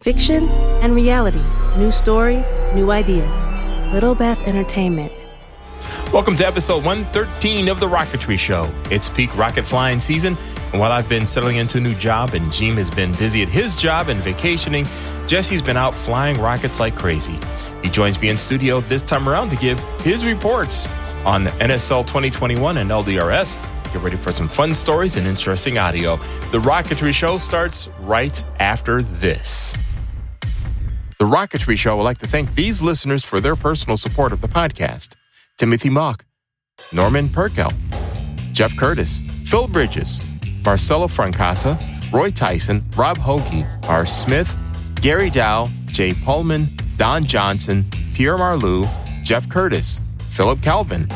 Fiction and reality. New stories, new ideas. Little Beth Entertainment. Welcome to episode 113 of The Rocketry Show. It's peak rocket flying season, and while I've been settling into a new job and Jim has been busy at his job and vacationing, Jesse's been out flying rockets like crazy. He joins me in studio this time around to give his reports on NSL 2021 and Ldrs. Get ready for some fun stories and interesting audio. The Rocketry Show starts right after this. The Rocketry Show would like to thank these listeners for their personal support of the podcast. Timothy Mock, Norman Perkel, Jeff Curtis, Phil Bridges, Marcelo Francasa, Roy Tyson, Rob Hoagie, R. Smith, Gary Dahl, Jay Pullman, Don Johnson, Pierre Marlou, Jeff Curtis, Philip Calvin,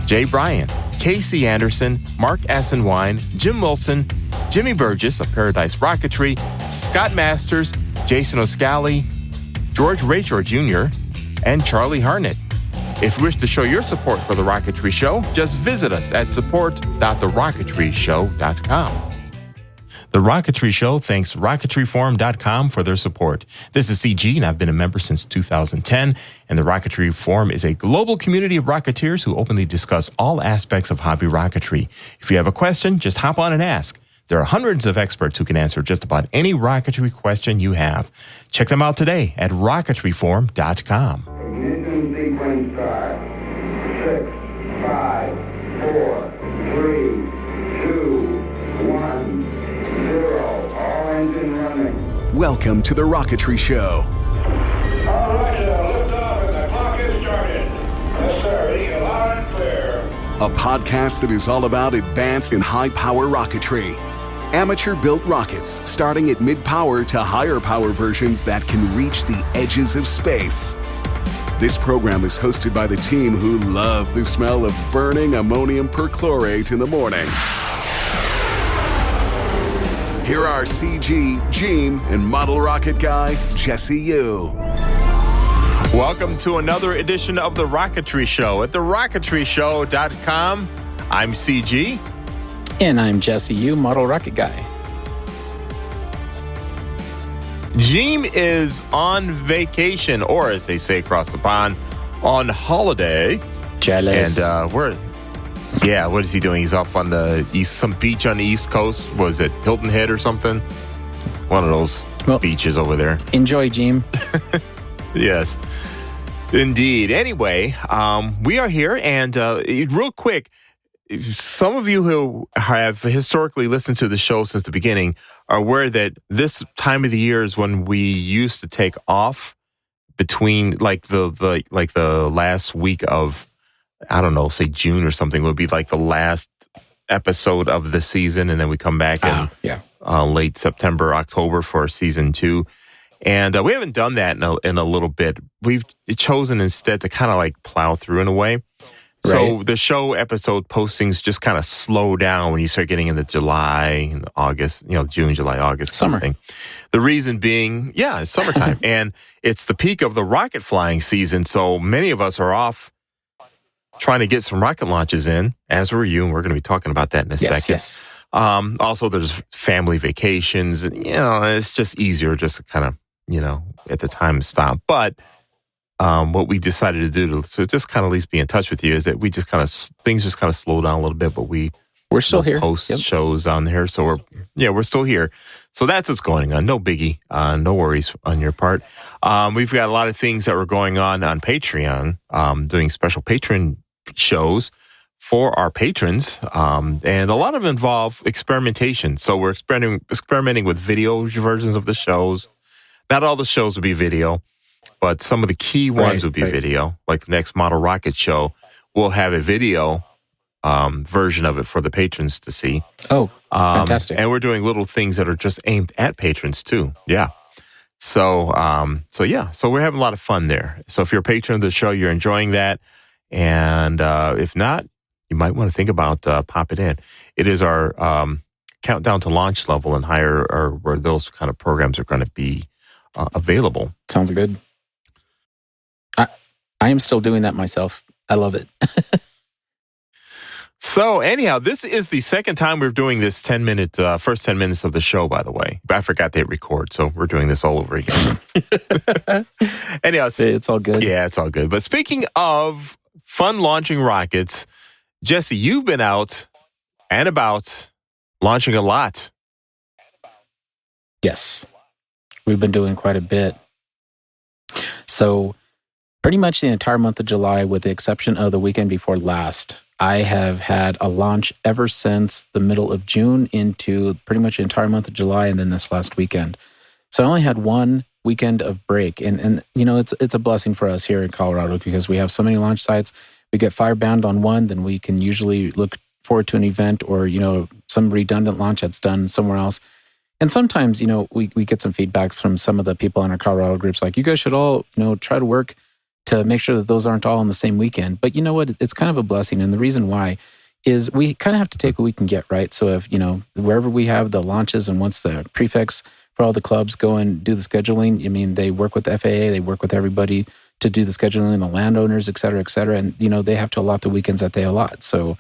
Jay Bryant, Casey Anderson, Mark Assenwine, Jim Wilson, Jimmy Burgess of Paradise Rocketry, Scott Masters, Jason O'Scally, George Rachor Jr., and Charlie Harnett. If you wish to show your support for The Rocketry Show, just visit us at support.TheRocketryShow.com. The Rocketry Show thanks RocketryForum.com for their support. This is CG, and I've been a member since 2010, and the Rocketry Forum is a global community of Rocketeers who openly discuss all aspects of hobby rocketry. If you have a question, just hop on and ask. There are hundreds of experts who can answer just about any rocketry question you have. Check them out today at RocketryForum.com. Ignition sequence start. 6, 5, 4, 3, 2, 1, 0. All engine running. Welcome to The Rocketry Show. All right, lift off and the clock is started. Yes, sir. Reading loud and clear. A podcast that is all about advanced and high-power rocketry. Amateur-built rockets, starting at mid-power to higher-power versions that can reach the edges of space. This program is hosted by the team who love the smell of burning ammonium perchlorate in the morning. Here are CG, Gene, and model rocket guy, Jesse Yu. Welcome to another edition of The Rocketry Show at TheRocketryShow.com. I'm CG. And I'm Jesse Yu, model rocket guy. Jim is on vacation, or as they say across the pond, on holiday. Jealous. And what is he doing? He's off on the east, some beach on the East Coast. Was it Hilton Head or something? One of those beaches over there. Enjoy, Jim. Yes, indeed. Anyway, we are here, and real quick, some of you who have historically listened to the show since the beginning are aware that this time of the year is when we used to take off between like the last week of, I don't know, say June or something would be like the last episode of the season, and then we come back in late September, October for season 2. And we haven't done that in a little bit. We've chosen instead to kind of like plow through in a way. So Right. the show episode postings just kind of slow down when you start getting into July and August, June, July, August. Summer. Kind of thing. The reason being, it's summertime. And it's the peak of the rocket flying season. So many of us are off trying to get some rocket launches in, as were you. And we're going to be talking about that in a second. Yes. Also, there's family vacations. And, it's just easier just to kind of, at the time stop. But what we decided to do to just kind of at least be in touch with you is that we just things just kind of slow down a little bit, but we're still here. Post shows on there. So we're still here. So that's what's going on. No biggie. No worries on your part. We've got a lot of things that were going on Patreon, doing special patron shows for our patrons. And a lot of them involve experimentation. So we're experimenting with video versions of the shows. Not all the shows will be video, but some of the key ones would be video. Like the next Model Rocket show, we'll have a video version of it for the patrons to see. Oh, fantastic. And we're doing little things that are just aimed at patrons too. Yeah. So we're having a lot of fun there. So if you're a patron of the show, you're enjoying that. And if not, you might want to think about popping in. It is our countdown to launch level and higher, or where those kind of programs are going to be available. Sounds good. I am still doing that myself. I love it. So anyhow, this is the second time we're doing this 10-minute, first 10 minutes of the show, by the way. I forgot to hit record, so we're doing this all over again. Anyhow, it's all good. Yeah, it's all good. But speaking of fun launching rockets, Jesse, you've been out and about launching a lot. Yes. We've been doing quite a bit. So pretty much the entire month of July, with the exception of the weekend before last, I have had a launch ever since the middle of June into pretty much the entire month of July and then this last weekend. So I only had one weekend of break. And you know, it's a blessing for us here in Colorado because we have so many launch sites. We get firebound on one, then we can usually look forward to an event or, you know, some redundant launch that's done somewhere else. And sometimes, you know, we get some feedback from some of the people in our Colorado groups, like, you guys should all, you know, try to work to make sure that those aren't all on the same weekend. But you know what? It's kind of a blessing. And the reason why is we kind of have to take what we can get, right? So if, you know, wherever we have the launches and once the prefects for all the clubs go and do the scheduling, I mean, they work with the FAA, they work with everybody to do the scheduling, the landowners, et cetera, et cetera. And, you know, they have to allot the weekends that they allot. So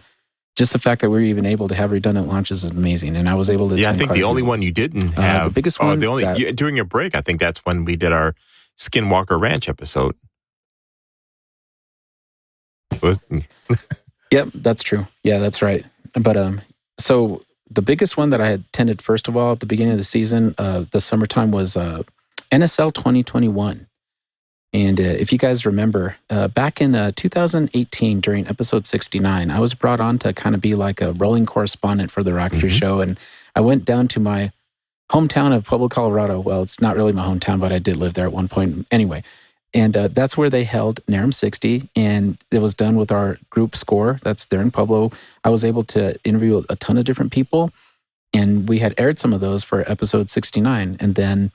just the fact that we're even able to have redundant launches is amazing. And I was able to I think the only one you didn't have, the biggest one, during your break, I think that's when we did our Skinwalker Ranch episode. Yep, that's true. Yeah, that's right. But so the biggest one that I had attended, first of all, at the beginning of the season, the summertime, was NSL 2021. And if you guys remember, back in 2018, during episode 69, I was brought on to kind of be like a rolling correspondent for the Rocketry Show. And I went down to my hometown of Pueblo, Colorado. Well, it's not really my hometown, but I did live there at one point. Anyway, and that's where they held NARM 60, and it was done with our group score. That's there in Pueblo. I was able to interview a ton of different people, and we had aired some of those for episode 69. And then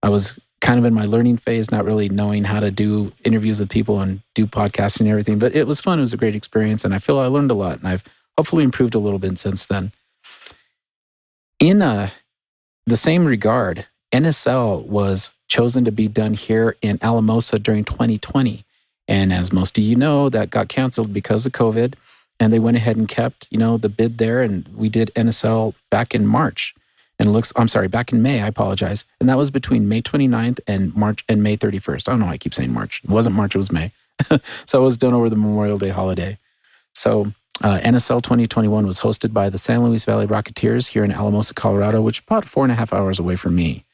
I was kind of in my learning phase, not really knowing how to do interviews with people and do podcasting and everything. But it was fun. It was a great experience, and I feel I learned a lot, and I've hopefully improved a little bit since then. In the same regard, NSL was chosen to be done here in Alamosa during 2020. And as most of you know, that got canceled because of COVID. And they went ahead and kept, you know, the bid there. And we did NSL back in March. And back in May, I apologize. And that was between May 29th and May 31st. I don't know why I keep saying March. It wasn't March, it was May. So it was done over the Memorial Day holiday. So NSL 2021 was hosted by the San Luis Valley Rocketeers here in Alamosa, Colorado, which is about 4.5 hours away from me.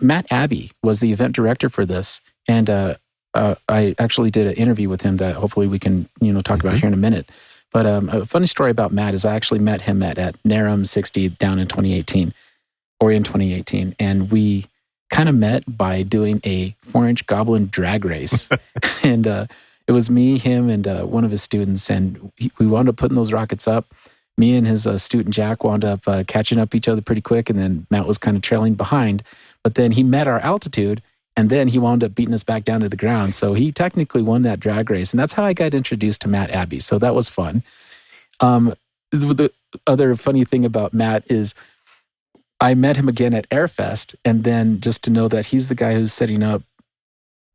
Matt Abbey was the event director for this, and I actually did an interview with him that hopefully we can, you know, talk about here in a minute. But a funny story about Matt is I actually met him at NARM 60 down in 2018, and we kind of met by doing a 4-inch goblin drag race. And it was me, him, and one of his students, and we wound up putting those rockets up. Me and his student Jack wound up catching up each other pretty quick, and then Matt was kind of trailing behind. But then he met our altitude, and then he wound up beating us back down to the ground. So he technically won that drag race, and that's how I got introduced to Matt Abbey. So that was fun. The other funny thing about Matt is I met him again at Airfest, and then just to know that he's the guy who's setting up,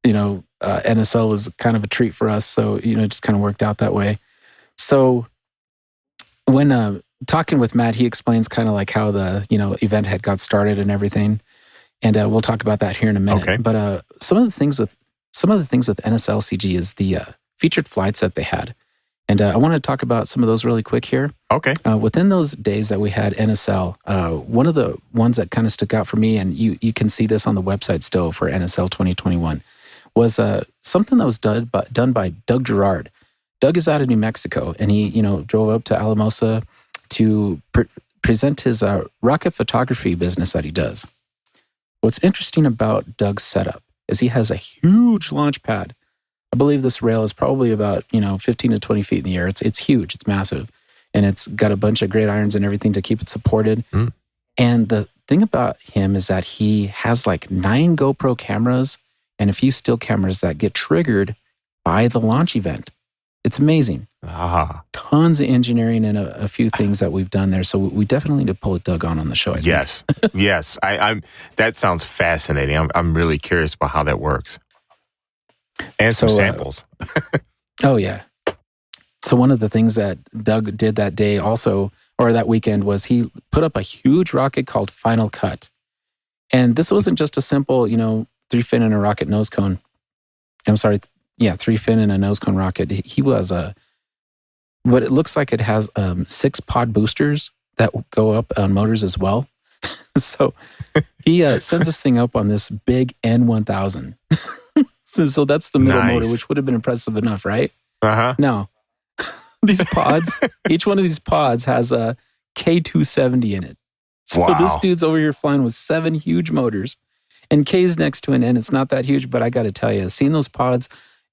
you know, NSL was kind of a treat for us. So, you know, it just kind of worked out that way. So when talking with Matt, he explains kind of like how the, you know, event had got started and everything. And we'll talk about that here in a minute. Okay. But some of the things with NSL CG is the featured flights that they had. And I want to talk about some of those really quick here. Okay. Within those days that we had NSL, one of the ones that kind of stuck out for me, and you can see this on the website still for NSL 2021, was something that was done by Doug Gerard. Doug is out of New Mexico, and he, you know, drove up to Alamosa to present his rocket photography business that he does. What's interesting about Doug's setup is he has a huge launch pad. I believe this rail is probably about, you know, 15 to 20 feet in the air. It's huge. It's massive. And it's got a bunch of great irons and everything to keep it supported. Mm. And the thing about him is that he has like 9 GoPro cameras and a few still cameras that get triggered by the launch event. It's amazing. Tons of engineering and a few things that we've done there. So we definitely need to pull Doug on the show. I yes. think. Yes. I'm. That sounds fascinating. I'm really curious about how that works. And some samples. Oh, yeah. So one of the things that Doug did that day also, or that weekend, was he put up a huge rocket called Final Cut. And this wasn't just a simple, 3-fin and a rocket nose cone. I'm sorry, 3-fin and a nose cone rocket. He was what it looks like it has 6 pod boosters that go up on motors as well. So he sends this thing up on this big N1000. So that's the middle motor, which would have been impressive enough, right? Uh-huh. No. These pods, each one of these pods has a K270 in it. So this dude's over here flying with 7 huge motors, and K's next to an N. It's not that huge, but I got to tell you, seeing those pods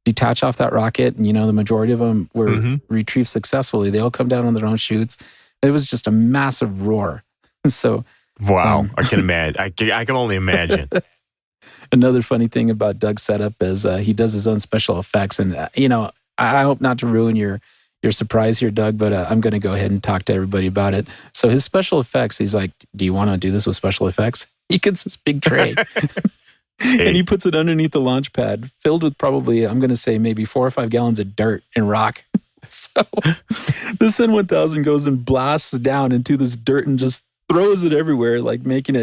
detach off that rocket, and the majority of them were retrieved successfully. They all come down on their own chutes. It was just a massive roar. So, wow, I can imagine. I can only imagine. Another funny thing about Doug's setup is he does his own special effects, and I hope not to ruin your surprise here, Doug, but I'm going to go ahead and talk to everybody about it. So his special effects, he's like, do you want to do this with special effects? He gets this big tray and he puts it underneath the launch pad filled with probably, I'm going to say maybe 4 or 5 gallons of dirt and rock. So this N1000 goes and blasts down into this dirt and just throws it everywhere, like making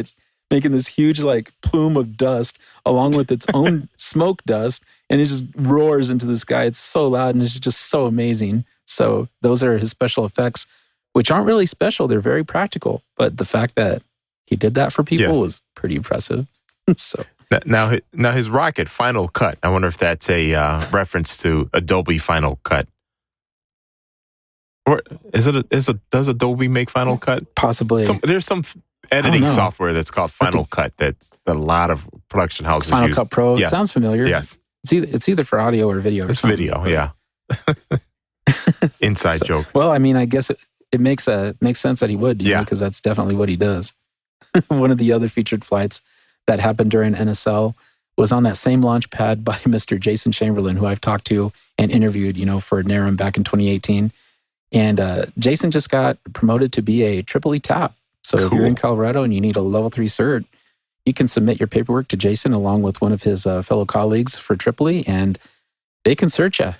this huge like plume of dust along with its own smoke dust. And it just roars into the sky. It's so loud and it's just so amazing. So those are his special effects, which aren't really special. They're very practical. But the fact that he did that for people was pretty impressive. So now his rocket Final Cut. I wonder if that's a reference to Adobe Final Cut. Or does Adobe make Final Cut? Possibly. There's some editing software that's called Final Cut that's a lot of production houses Final use. Cut Pro. Yes. It sounds familiar. Yes. It's either for audio or video. It's video, yeah. Inside joke. Well, I mean, I guess it makes sense that he would, because that's definitely what he does. One of the other featured flights that happened during NSL was on that same launch pad by Mr. Jason Chamberlain, who I've talked to and interviewed, for NARAM back in 2018. And Jason just got promoted to be a Triple E TAP. So if you're in Colorado and you need a level 3 cert, you can submit your paperwork to Jason along with one of his fellow colleagues for Triple E, and they can cert you.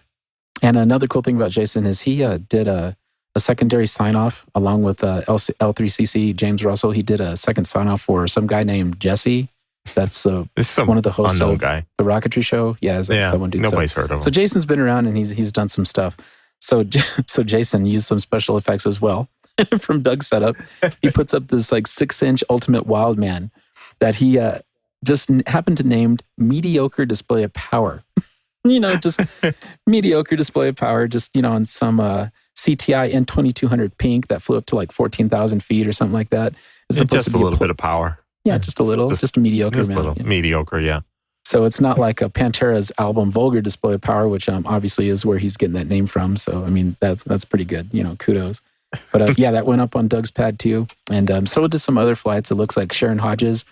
And another cool thing about Jason is he did a secondary sign-off along with L3CC James Russell. He did a second sign-off for some guy named Jesse. That's one of the hosts of guy. The Rocketry Show. Yeah, that one dude. Nobody's heard of him. So Jason's been around and he's done some stuff. So Jason used some special effects as well from Doug's setup. He puts up this like 6-inch Ultimate Wildman that he just happened to name Mediocre Display of Power. Just mediocre display of power, just, on some CTI N2200 pink that flew up to like 14,000 feet or something like that. It's just a little bit of power. Yeah, just a little, just a mediocre. Just a little mediocre, yeah. So it's not like a Pantera's album Vulgar Display of Power, which obviously is where he's getting that name from. So, I mean, that's pretty good, kudos. But that went up on Doug's pad too. And so did some other flights. It looks like Sharon Hodges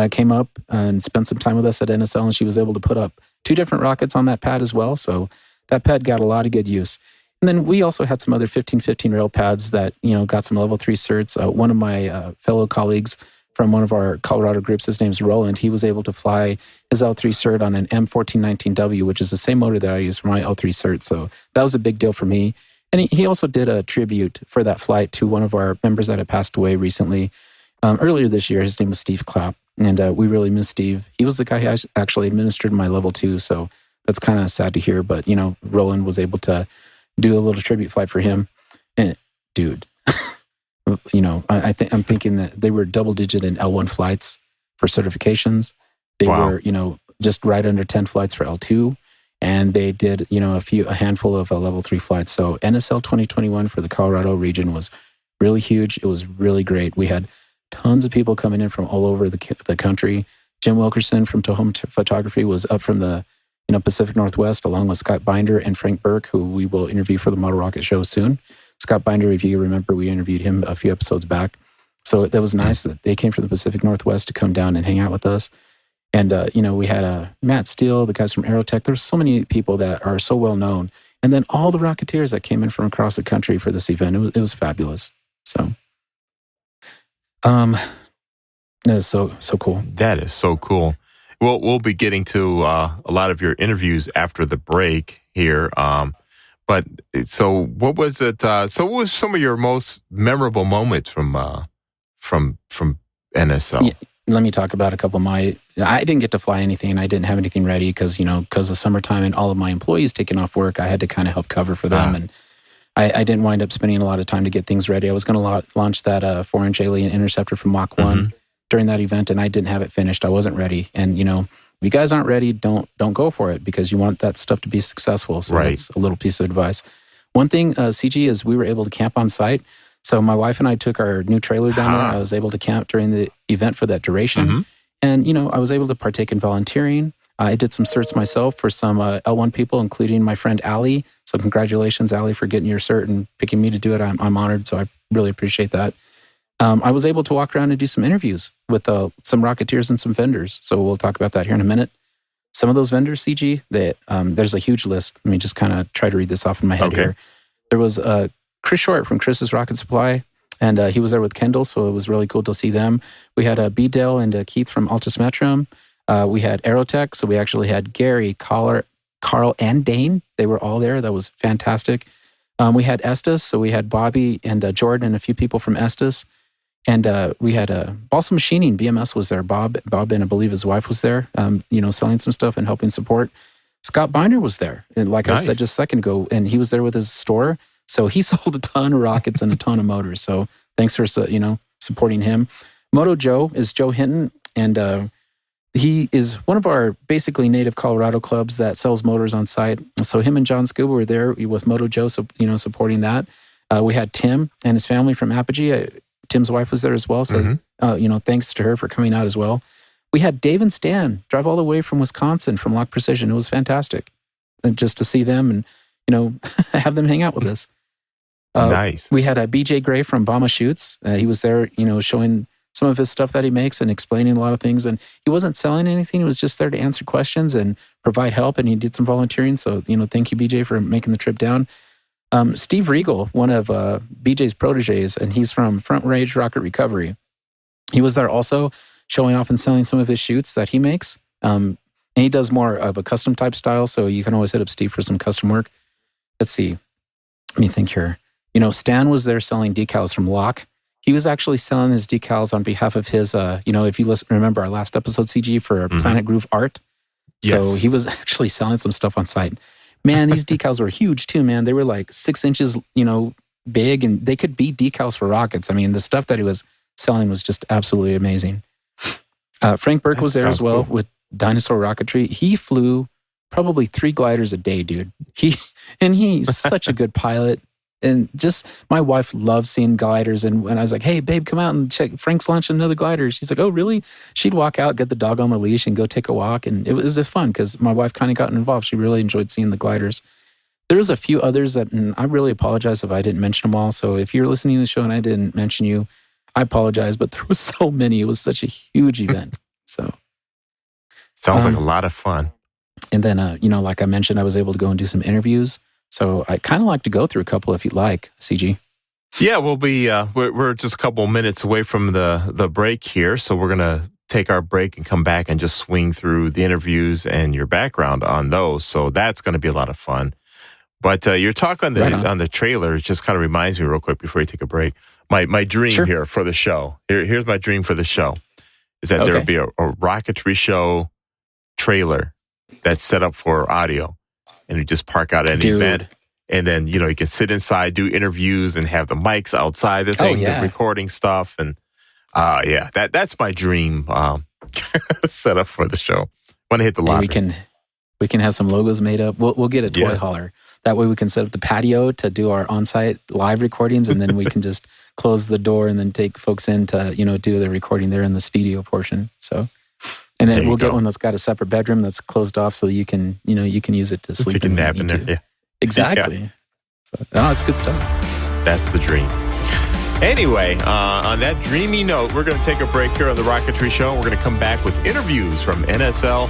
came up and spent some time with us at NSL, and she was able to put up 2 different rockets on that pad as well. So that pad got a lot of good use. And then we also had some other 1515 rail pads that, got some level 3 certs. One of my fellow colleagues from one of our Colorado groups, his name's Roland, he was able to fly his L3 cert on an M1419W, which is the same motor that I use for my L3 cert. So that was a big deal for me. And he also did a tribute for that flight to one of our members that had passed away recently. Earlier this year, his name was Steve Clapp. And we really miss Steve. He was the guy who actually administered my level 2. So that's kind of sad to hear. But, Roland was able to do a little tribute flight for him. And dude, I'm thinking that they were double digit in L1 flights for certifications. They were, just right under 10 flights for L2. And they did, a handful of level 3 flights. So NSL 2021 for the Colorado region was really huge. It was really great. We had tons of people coming in from all over the country. Jim Wilkerson from To Home Photography was up from the Pacific Northwest, along with Scott Binder and Frank Burke, who we will interview for the Model Rocket Show soon. Scott Binder, if you remember, we interviewed him a few episodes back. So that was nice that they came from the Pacific Northwest to come down and hang out with us. And, we had Matt Steele, the guys from Aerotech. There's so many people that are so well known. And then all the Rocketeers that came in from across the country for this event. It was fabulous. So, that is so cool. That is so cool. We'll be getting to a lot of your interviews after the break here. But But so what was it? So what was some of your most memorable moments from NSL? Yeah, let me talk about a couple of I didn't get to fly anything, and I didn't have anything ready because of summertime and all of my employees taking off work, I had to kind of help cover for them. And I didn't wind up spending a lot of time to get things ready. I was going to launch that 4-inch alien interceptor from Mach 1 during that event, and I didn't have it finished. I wasn't ready. And, if you guys aren't ready, don't go for it, because you want that stuff to be successful. So that's a little piece of advice. One thing, CG, is we were able to camp on site. So my wife and I took our new trailer down there. I was able to camp during the event for that duration. And, I was able to partake in volunteering. I did some certs myself for some L1 people, including my friend Allie. So congratulations, Allie, for getting your cert and picking me to do it. I'm honored, so I really appreciate that. I was able to walk around and do some interviews with some Rocketeers and some vendors. So we'll talk about that here in a minute. Some of those vendors, CG, there's a huge list. Let me just kind of try to read this off in my head here. There was Chris Short from Chris's Rocket Supply, and he was there with Kendall, so it was really cool to see them. We had B. Dell and Keith from Altus Metrum. We had Aerotech, so we actually had Gary, Carl, and Dane. They were all there. That was fantastic. We had Estes, so we had Bobby and Jordan and a few people from Estes. And we had Balsam Machining. BMS was there. Bob and I believe his wife was there, selling some stuff and helping support. Scott Binder was there. And like I said just a second ago, and he was there with his store. So he sold a ton of rockets and a ton of motors. So thanks for, supporting him. Moto Joe is Joe Hinton. And he is one of our basically native Colorado clubs that sells motors on site. So him and John Scuba were there with Moto Joe, so, supporting that. We had Tim and his family from Apogee. Tim's wife was there as well. So, thanks to her for coming out as well. We had Dave and Stan drive all the way from Wisconsin, from Lock Precision. It was fantastic. And just to see them and, have them hang out with us. Nice. We had BJ Gray from Bama Shoots. He was there, showing some of his stuff that he makes and explaining a lot of things. And he wasn't selling anything. He was just there to answer questions and provide help. And he did some volunteering. So, thank you, BJ, for making the trip down. Steve Regal, one of BJ's proteges, and he's from Front Range Rocket Recovery. He was there also showing off and selling some of his shoots that he makes. And he does more of a custom type style, so you can always hit up Steve for some custom work. Let's see. Let me think here. Stan was there selling decals from Lock. He was actually selling his decals on behalf of his, if you remember our last episode, CG, for Planet Groove Art. So he was actually selling some stuff on site. Man, these decals were huge too, man. They were like 6 inches, big, and they could be decals for rockets. I mean, the stuff that he was selling was just absolutely amazing. Frank Burke was there as well with Dinosaur Rocketry. He flew probably 3 gliders a day, dude. He's such a good pilot. And just, my wife loves seeing gliders. And when I was like, hey, babe, come out and check, Frank's launching another glider. She's like, oh, really? She'd walk out, get the dog on the leash, and go take a walk. And it was fun because my wife kind of got involved. She really enjoyed seeing the gliders. There was a few others that, and I really apologize if I didn't mention them all. So if you're listening to the show and I didn't mention you, I apologize. But there was so many. It was such a huge event. So sounds like a lot of fun. And then, like I mentioned, I was able to go and do some interviews. So I kind of like to go through a couple if you'd like, CG. Yeah, we'll be, we're just a couple minutes away from the break here. So we're going to take our break and come back and just swing through the interviews and your background on those. So that's going to be a lot of fun. But your talk on the trailer just kind of reminds me real quick before you take a break. My dream here for the show. Here's my dream for the show is that there would be a Rocketry Show trailer that's set up for audio. And you just park out at an event. And then, you can sit inside, do interviews, and have the mics outside the thing, the recording stuff. And that's my dream setup for the show. Want to hit the lottery. We can have some logos made up. We'll get a toy hauler. That way we can set up the patio to do our on-site live recordings, and then we can just close the door and then take folks in to, do the recording there in the studio portion. So... And then we'll get one that's got a separate bedroom that's closed off so you can use it to sleep. Take a nap in there. Yeah. Exactly. Yeah. So, it's good stuff. That's the dream. Anyway, on that dreamy note, we're going to take a break here on The Rocketry Show. We're going to come back with interviews from NSL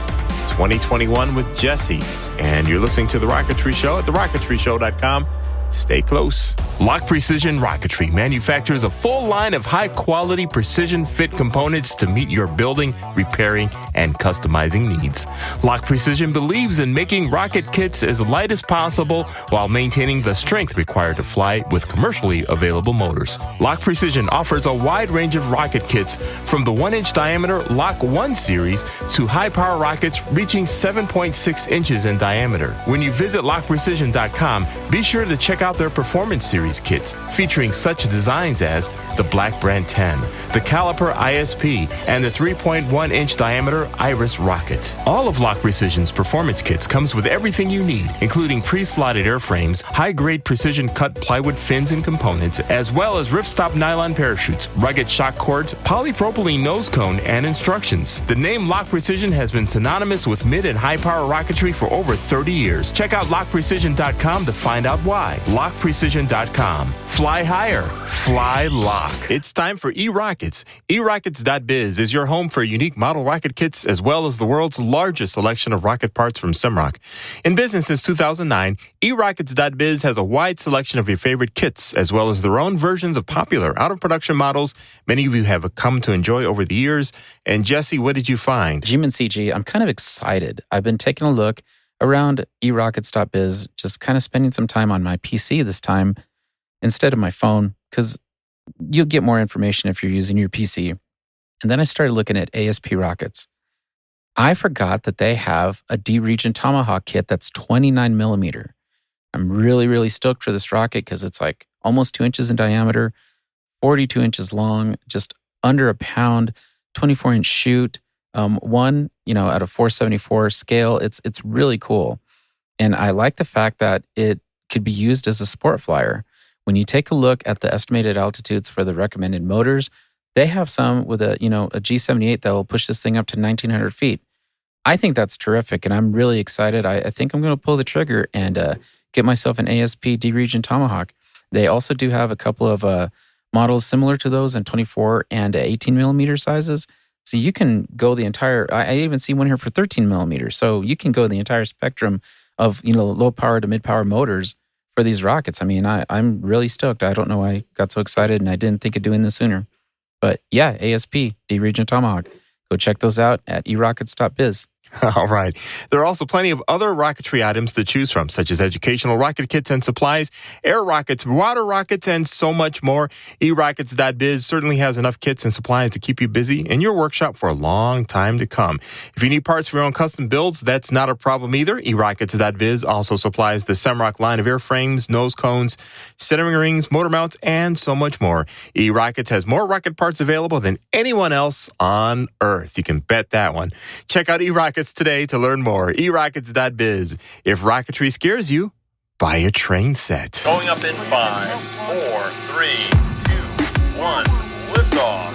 2021 with Jesse. And you're listening to The Rocketry Show at TheRocketryShow.com. Stay close. Lock Precision Rocketry manufactures a full line of high-quality precision fit components to meet your building, repairing, and customizing needs. Lock Precision believes in making rocket kits as light as possible while maintaining the strength required to fly with commercially available motors. Lock Precision offers a wide range of rocket kits from the 1-inch diameter Lock 1 series to high-power rockets reaching 7.6 inches in diameter. When you visit LockPrecision.com, be sure to check out their Performance Series kits featuring such designs as the Black Brand 10, the Caliper ISP, and the 3.1-inch diameter Iris rocket. All of Lock Precision's performance kits comes with everything you need, including pre-slotted airframes, high-grade precision-cut plywood fins and components, as well as ripstop nylon parachutes, rugged shock cords, polypropylene nose cone, and instructions. The name Lock Precision has been synonymous with mid and high-power rocketry for over 30 years. Check out LockPrecision.com to find out why. LockPrecision.com. Fly higher. Fly Lock. It's time for eRockets. eRockets.biz is your home for unique model rocket kits as well as the world's largest selection of rocket parts from Simrock. In business since 2009, eRockets.biz has a wide selection of your favorite kits as well as their own versions of popular out-of-production models many of you have come to enjoy over the years. And Jesse, what did you find? Jim and CG, I'm kind of excited. I've been taking a look around eRockets.biz, just kind of spending some time on my PC this time instead of my phone, because you'll get more information if you're using your PC. And then I started looking at ASP rockets. I forgot that they have a D-Region Tomahawk kit that's 29 millimeter. I'm really, really stoked for this rocket because it's like almost 2 inches in diameter, 42 inches long, just under a pound, 24-inch chute. One, at a 474 scale, it's really cool. And I like the fact that it could be used as a sport flyer. When you take a look at the estimated altitudes for the recommended motors, they have some with a G78 that will push this thing up to 1,900 feet. I think that's terrific, and I'm really excited. I think I'm going to pull the trigger and get myself an ASP D-Region Tomahawk. They also do have a couple of models similar to those in 24 and 18 millimeter sizes. So you can go the entire, I even see one here for 13 millimeters. So you can go the entire spectrum of, low power to mid power motors for these rockets. I mean, I'm really stoked. I don't know why I got so excited and I didn't think of doing this sooner. But yeah, ASP, D-Region Tomahawk. Go check those out at eRockets.biz. All right. There are also plenty of other rocketry items to choose from, such as educational rocket kits and supplies, air rockets, water rockets, and so much more. eRockets.biz certainly has enough kits and supplies to keep you busy in your workshop for a long time to come. If you need parts for your own custom builds, that's not a problem either. eRockets.biz also supplies the Simrock line of airframes, nose cones, centering rings, motor mounts, and so much more. eRockets has more rocket parts available than anyone else on Earth. You can bet that one. Check out eRockets today to learn more. eRockets.biz. If rocketry scares you, buy a train set. Going up in 5, 4, 3, 2, 1, liftoff.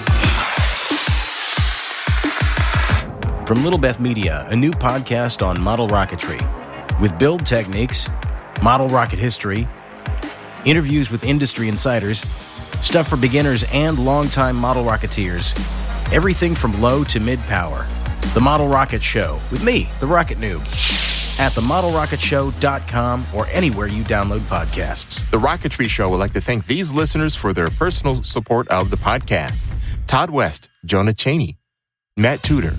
From Little Beth Media, a new podcast on model rocketry with build techniques, model rocket history, interviews with industry insiders, stuff for beginners and longtime model rocketeers, everything from low to mid-power. The Model Rocket Show with me, the Rocket Noob, at TheRocketryShow.com or anywhere you download podcasts. The Rocketry Show would like to thank these listeners for their personal support of the podcast. Todd West, Jonah Cheney, Matt Tudor,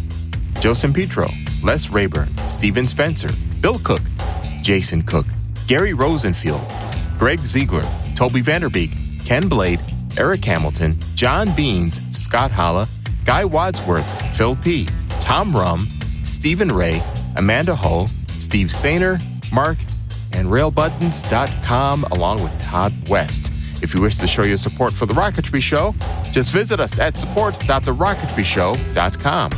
Joseph Petro, Les Rayburn, Steven Spencer, Bill Cook, Jason Cook, Gary Rosenfield, Greg Ziegler, Toby Vanderbeek, Ken Blade, Eric Hamilton, John Beans, Scott Holla, Guy Wadsworth, Phil P., Tom Rum, Stephen Ray, Amanda Hull, Steve Sainer, Mark, and RailButtons.com, along with Todd West. If you wish to show your support for The Rocketry Show, just visit us at support.TheRocketryShow.com.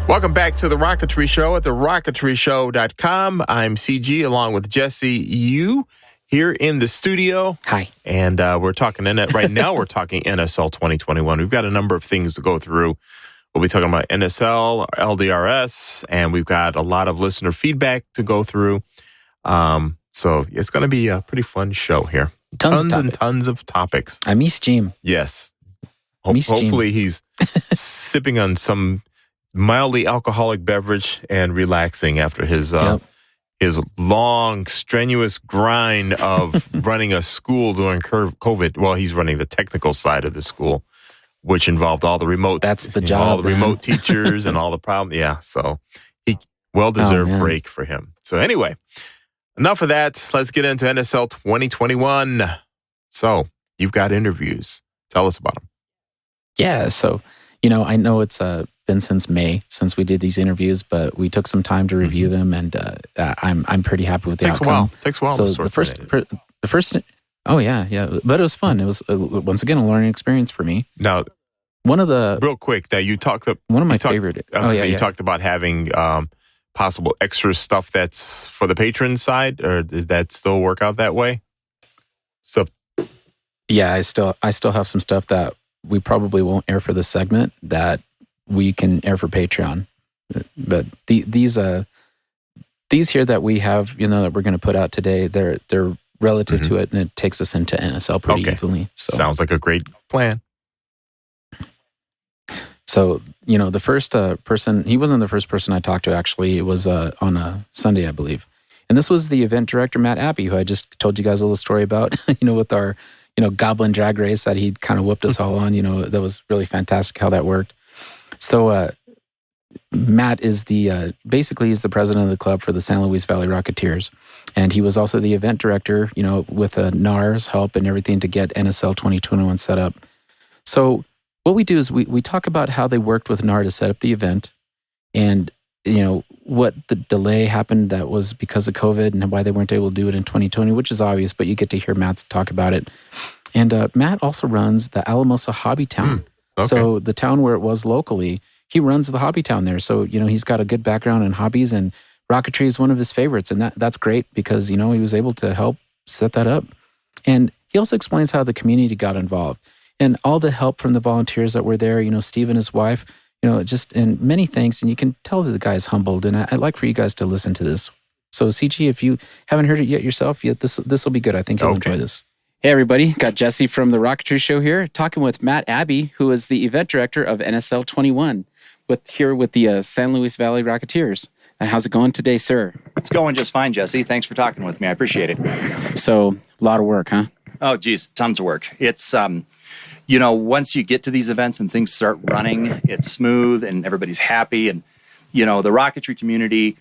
Welcome back to The Rocketry Show at TheRocketryShow.com. I'm CG along with Jesse Yu here in the studio. Hi. And we're talking right now. We're talking NSL 2021. We've got a number of things to go through. We'll be talking about NSL, Ldrs, and we've got a lot of listener feedback to go through. So it's going to be a pretty fun show here. Tons and tons of topics. I miss Jim. Yes. Miss Jim. Hopefully he's sipping on some mildly alcoholic beverage and relaxing after his long, strenuous grind of running a school during COVID. Well, he's running the technical side of the school, which involved all the remote. That's the job. All the remote teachers and all the problems. Yeah, so well-deserved break for him. So anyway, enough of that. Let's get into NSL 2021. So you've got interviews. Tell us about them. Yeah, so, I know it's been since May since we did these interviews, but we took some time to review them, and I'm pretty happy with the outcome. Takes a while. So the first, oh yeah, but it was fun. It was once again a learning experience for me. Now, real quick, that you talked about one of my favorite. You talked about having possible extra stuff that's for the patron side, or did that still work out that way? So, yeah, I still have some stuff that we probably won't air for this segment that we can air for Patreon. But these here that we have, that we're going to put out today, they're relative to it, and it takes us into NSL pretty evenly. So sounds like a great plan. So, the first person, he wasn't the first person I talked to, actually. It was on a Sunday, I believe. And this was the event director, Matt Abbey, who I just told you guys a little story about, with our, Goblin drag race that he kind of whipped us all on. That was really fantastic how that worked. So Matt is basically he's the president of the club for the San Luis Valley Rocketeers. And he was also the event director, with NAR's help and everything to get NSL 2021 set up. So what we do is we talk about how they worked with NAR to set up the event, and what the delay happened that was because of COVID and why they weren't able to do it in 2020, which is obvious, but you get to hear Matt talk about it. And Matt also runs the Alamosa Hobby Town. Okay. So the town where it was locally, he runs the hobby town there. So, he's got a good background in hobbies, and Rocketry is one of his favorites. And that's great because, he was able to help set that up. And he also explains how the community got involved and all the help from the volunteers that were there, Steve and his wife, and many thanks. And you can tell that the guy's humbled. And I'd like for you guys to listen to this. So CG, if you haven't heard it yet yourself, this will be good. I think you'll enjoy this. Hey everybody, got Jesse from the Rocketry Show here, talking with Matt Abbey, who is the event director of NSL 21, with the San Luis Valley Rocketeers. How's it going today, sir? It's going just fine, Jesse. Thanks for talking with me. I appreciate it. So, a lot of work, huh? Oh, geez, tons of work. It's, once you get to these events and things start running, it's smooth and everybody's happy. And, the Rocketry community,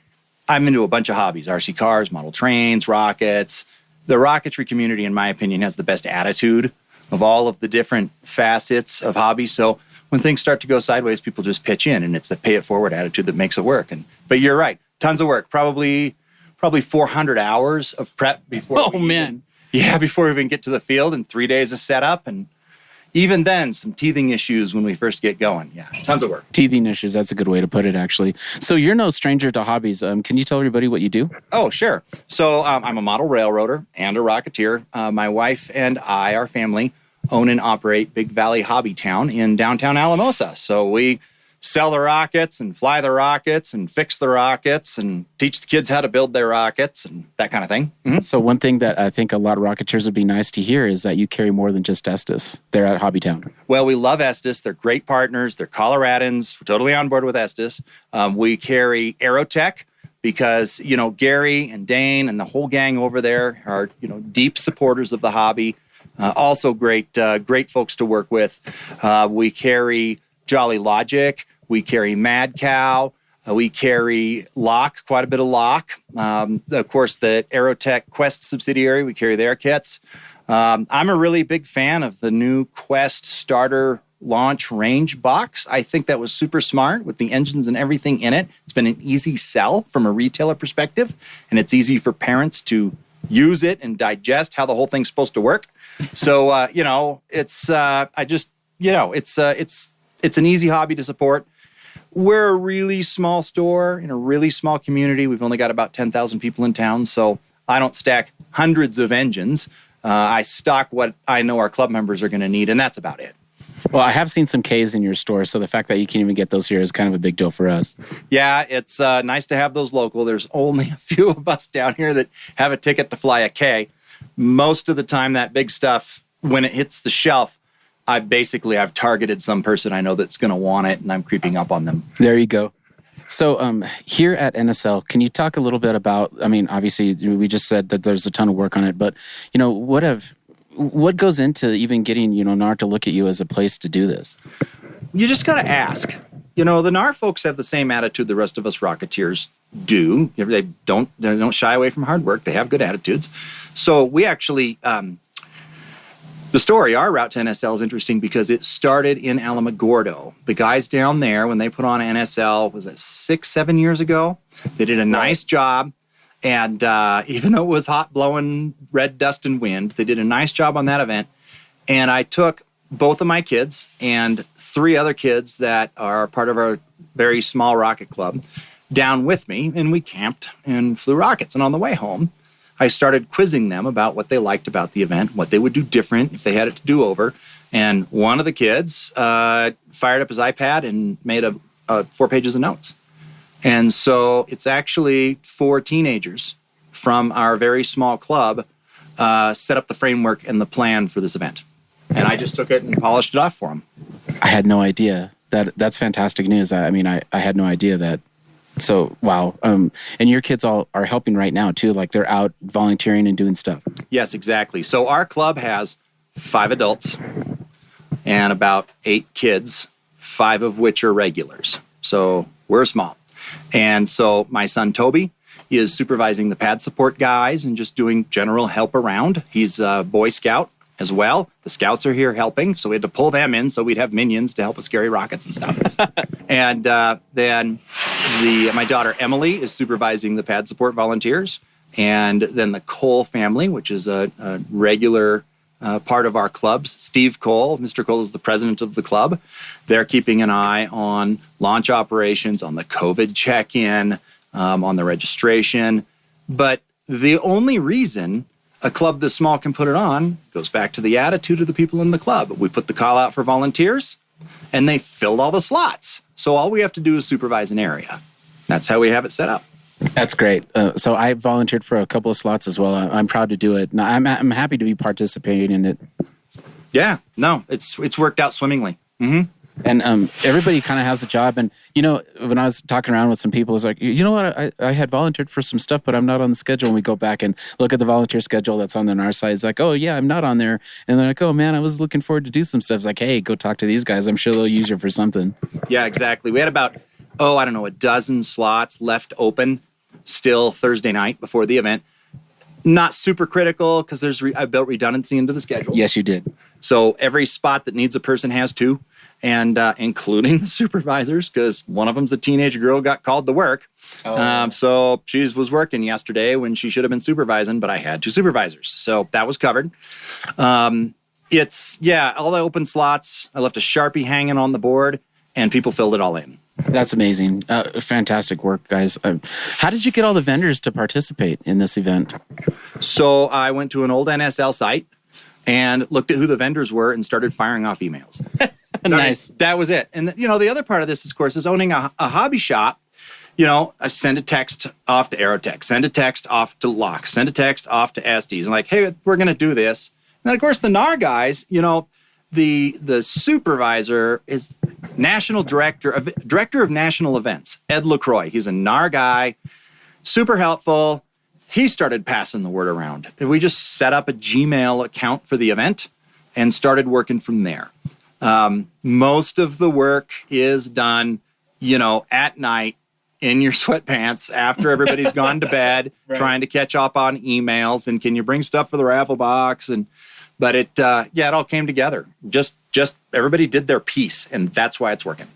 I'm into a bunch of hobbies, RC cars, model trains, rockets. The Rocketry community, in my opinion, has the best attitude of all of the different facets of hobbies. So when things start to go sideways, people just pitch in, and it's the pay it forward attitude that makes it work. But you're right, tons of work, probably 400 hours of prep before. Before we even get to the field, and 3 days of setup, and even then, some teething issues when we first get going. Yeah, tons of work. Teething issues, that's a good way to put it, actually. So you're no stranger to hobbies. Can you tell everybody what you do? Oh, sure. So I'm a model railroader and a Rocketeer. My wife and I, our family, own and operate Big Valley Hobby Town in downtown Alamosa. So we sell the rockets and fly the rockets and fix the rockets and teach the kids how to build their rockets and that kind of thing. Mm-hmm. So one thing that I think a lot of Rocketeers would be nice to hear is that you carry more than just Estes. They're at Hobbytown. Well, we love Estes. They're great partners. They're Coloradans. We're totally on board with Estes. We carry Aerotech because, Gary and Dane and the whole gang over there are, deep supporters of the hobby. Also great folks to work with. We carry Jolly Logic. We carry Mad Cow. We carry Lock, quite a bit of Lock. Of course, the Aerotech Quest subsidiary, we carry their kits. I'm a really big fan of the new Quest starter launch range box. I think that was super smart with the engines and everything in it. It's been an easy sell from a retailer perspective, and it's easy for parents to use it and digest how the whole thing's supposed to work. So, it's an easy hobby to support. We're a really small store in a really small community. We've only got about 10,000 people in town, so I don't stack hundreds of engines. I stock what I know our club members are going to need, and that's about it. Well, I have seen some Ks in your store, so the fact that you can even get those here is kind of a big deal for us. Yeah, it's nice to have those local. There's only a few of us down here that have a ticket to fly a K. most of the time that big stuff, when it hits the shelf, I've targeted some person I know that's going to want it, and I'm creeping up on them. There you go. So here at NSL, can you talk a little bit about, I mean, obviously we just said that there's a ton of work on it, but, what goes into even getting, NAR to look at you as a place to do this? You just got to ask. The NAR folks have the same attitude the rest of us Rocketeers do. They don't shy away from hard work. They have good attitudes. So we actually... the story, our route to NSL, is interesting because it started in Alamogordo. The guys down there, when they put on NSL, was it 6-7 years ago? They did a nice job. And even though it was hot, blowing red dust and wind, they did a nice job on that event. And I took both of my kids and 3 other kids that are part of our very small rocket club down with me. And we camped and flew rockets. And on the way home, I started quizzing them about what they liked about the event, what they would do different if they had it to do over. And one of the kids fired up his iPad and made 4 pages of notes. And so it's actually 4 teenagers from our very small club set up the framework and the plan for this event. And I just took it and polished it off for them. I had no idea. That's fantastic news. I had no idea that. So, wow. And your kids all are helping right now, too? Like they're out volunteering and doing stuff? Yes, exactly. So our club has 5 adults and about 8 kids, 5 of which are regulars. So we're small. And so my son, Toby, is supervising the pad support guys and just doing general help around. He's a Boy Scout as well. The Scouts are here helping, so we had to pull them in so we'd have minions to help us carry rockets and stuff. And then my daughter Emily is supervising the pad support volunteers. And then the Cole family, which is a regular part of our clubs. Steve Cole, Mr. Cole is the president of the club. They're keeping an eye on launch operations, on the COVID check-in, on the registration. But the only reason a club this small can put it on goes back to the attitude of the people in the club. We put the call out for volunteers, and they filled all the slots. So all we have to do is supervise an area. That's how we have it set up. That's great. So I volunteered for a couple of slots as well. I'm proud to do it. I'm happy to be participating in it. Yeah, no, it's worked out swimmingly. Mm-hmm. And everybody kind of has a job. And, when I was talking around with some people, it's like, you know what, I had volunteered for some stuff, but I'm not on the schedule. And we go back and look at the volunteer schedule that's on our side. It's like, oh, yeah, I'm not on there. And they're like, oh, man, I was looking forward to do some stuff. It's like, hey, go talk to these guys. I'm sure they'll use you for something. Yeah, exactly. We had about, a dozen slots left open still Thursday night before the event. Not super critical because I built redundancy into the schedule. Yes, you did. So every spot that needs a person has 2. And including the supervisors, because one of them's a teenage girl got called to work. Oh. So she was working yesterday when she should have been supervising, but I had 2 supervisors. So that was covered. All the open slots. I left a Sharpie hanging on the board, and people filled it all in. That's amazing. Fantastic work, guys. How did you get all the vendors to participate in this event? So I went to an old NSL site and looked at who the vendors were and started firing off emails. Nice. That was it. And, the other part of this, of course, is owning a hobby shop. I send a text off to Aerotech, send a text off to Locke, send a text off to Estes, and like, hey, we're going to do this. And then, of course, the NAR guys, the supervisor is director of national events, Ed LaCroix. He's a NAR guy, super helpful. He started passing the word around. We just set up a Gmail account for the event and started working from there. Most of the work is done, at night in your sweatpants after everybody's gone to bed, right, trying to catch up on emails and can you bring stuff for the raffle box? But it all came together. Just everybody did their piece, and that's why it's working.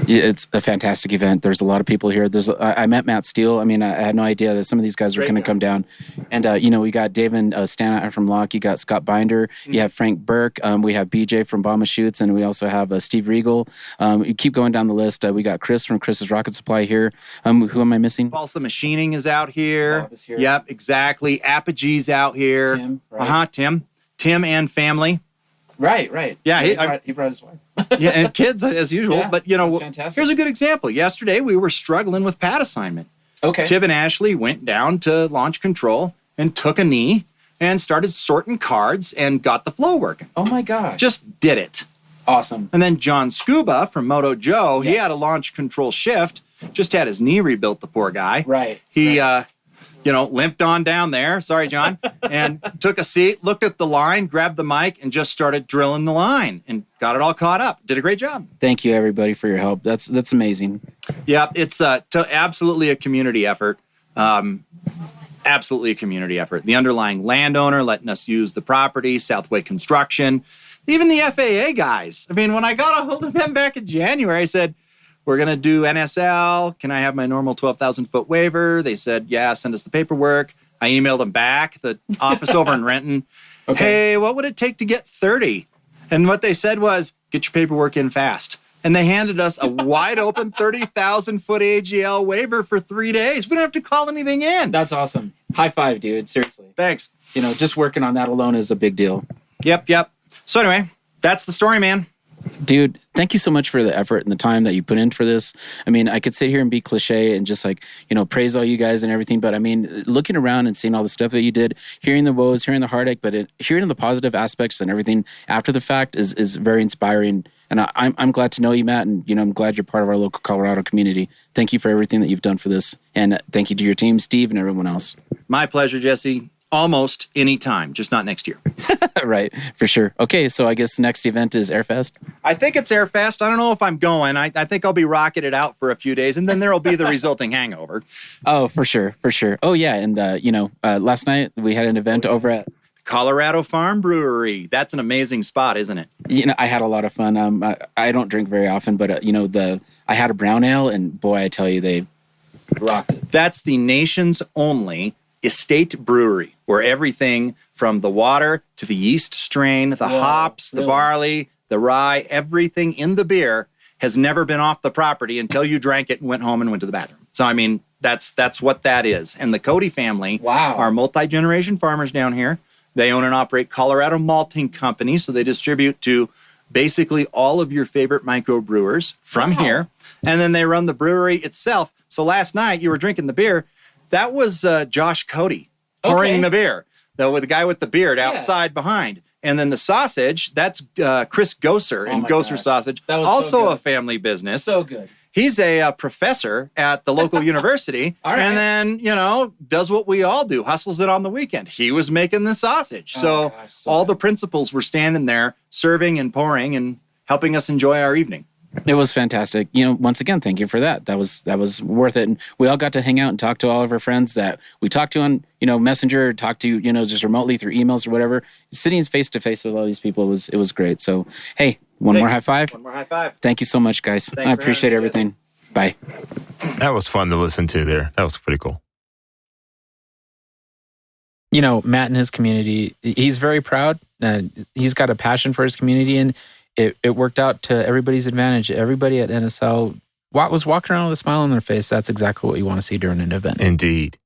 Yeah, it's a fantastic event. There's a lot of people here. I met Matt Steele. I had no idea that some of these guys were going to come down. And, we got David Stana from Locke. You got Scott Binder. You have Frank Burke. We have BJ from Bomba Shoots. And we also have Steve Regal. You keep going down the list. We got Chris from Chris's Rocket Supply here. Who am I missing? Balsa Machining is out here. Bob is here. Yep, exactly. Apogee's out here. Tim, right? Tim and family. Right. Yeah, he brought his wife. Yeah, and kids as usual. Yeah, but here's a good example. Yesterday we were struggling with pad assignment. Okay. Tib and Ashley went down to launch control and took a knee and started sorting cards and got the flow working. Oh my gosh. Just did it. Awesome. And then John Scuba from Moto Joe, he Yes. had a launch control shift, just had his knee rebuilt, the poor guy. Right. He, limped on down there. Sorry, John. And took a seat, looked at the line, grabbed the mic, and just started drilling the line and got it all caught up. Did a great job. Thank you, everybody, for your help. That's amazing. Yeah, it's absolutely a community effort. Absolutely a community effort. The underlying landowner letting us use the property, Southway Construction, even the FAA guys. I mean, when I got a hold of them back in January, I said, we're going to do NSL. Can I have my normal 12,000-foot waiver? They said, yeah, send us the paperwork. I emailed them back, the office over in Renton. Okay. Hey, what would it take to get 30? And what they said was, get your paperwork in fast. And they handed us a wide open 30,000-foot AGL waiver for 3 days. We don't have to call anything in. That's awesome. High five, dude. Seriously. Thanks. Just working on that alone is a big deal. Yep. So anyway, that's the story, man. Dude, thank you so much for the effort and the time that you put in for this. I mean, I could sit here and be cliche and just praise all you guys and everything. But I mean, looking around and seeing all the stuff that you did, hearing the woes, hearing the heartache, but hearing the positive aspects and everything after the fact is very inspiring. And I'm glad to know you, Matt. And, I'm glad you're part of our local Colorado community. Thank you for everything that you've done for this. And thank you to your team, Steve, and everyone else. My pleasure, Jesse. Almost any time, just not next year. Right, for sure. Okay, so I guess the next event is Airfest? I think it's Airfest. I don't know if I'm going. I think I'll be rocketed out for a few days, and then there'll be the resulting hangover. Oh, for sure. Oh, yeah, and, last night we had an event over at Colorado Farm Brewery. That's an amazing spot, isn't it? I had a lot of fun. I don't drink very often, but, I had a brown ale, and boy, I tell you, they rocked it. That's the nation's only estate brewery, where everything from the water to the yeast strain, the hops, the barley, the rye, everything in the beer has never been off the property until you drank it and went home and went to the bathroom. So, I mean, that's what that is. And the Cody family are multi-generation farmers down here. They own and operate Colorado Malting Company, so they distribute to basically all of your favorite microbrewers from here. And then they run the brewery itself. So last night you were drinking the beer. That was Josh Cody pouring the beer, with the guy with the beard outside behind. And then the sausage, that's Chris Gosser and Gosser Sausage, that was also a family business. So good. He's a professor at the local university, and then, does what we all do, hustles it on the weekend. He was making the sausage. So all the principals were standing there serving and pouring and helping us enjoy our evening. It was fantastic. Once again, thank you for that. That was worth it. And we all got to hang out and talk to all of our friends that we talked to on, Messenger, talked to, just remotely through emails or whatever. Sitting face to face with all these people, it was great. So, hey, one more high five. One more high five. Thank you so much, guys. I appreciate everything. Bye. That was fun to listen to there. That was pretty cool. Matt and his community, he's very proud. He's got a passion for his community, and it worked out to everybody's advantage. Everybody at NSL was walking around with a smile on their face. That's exactly what you want to see during an event. Indeed.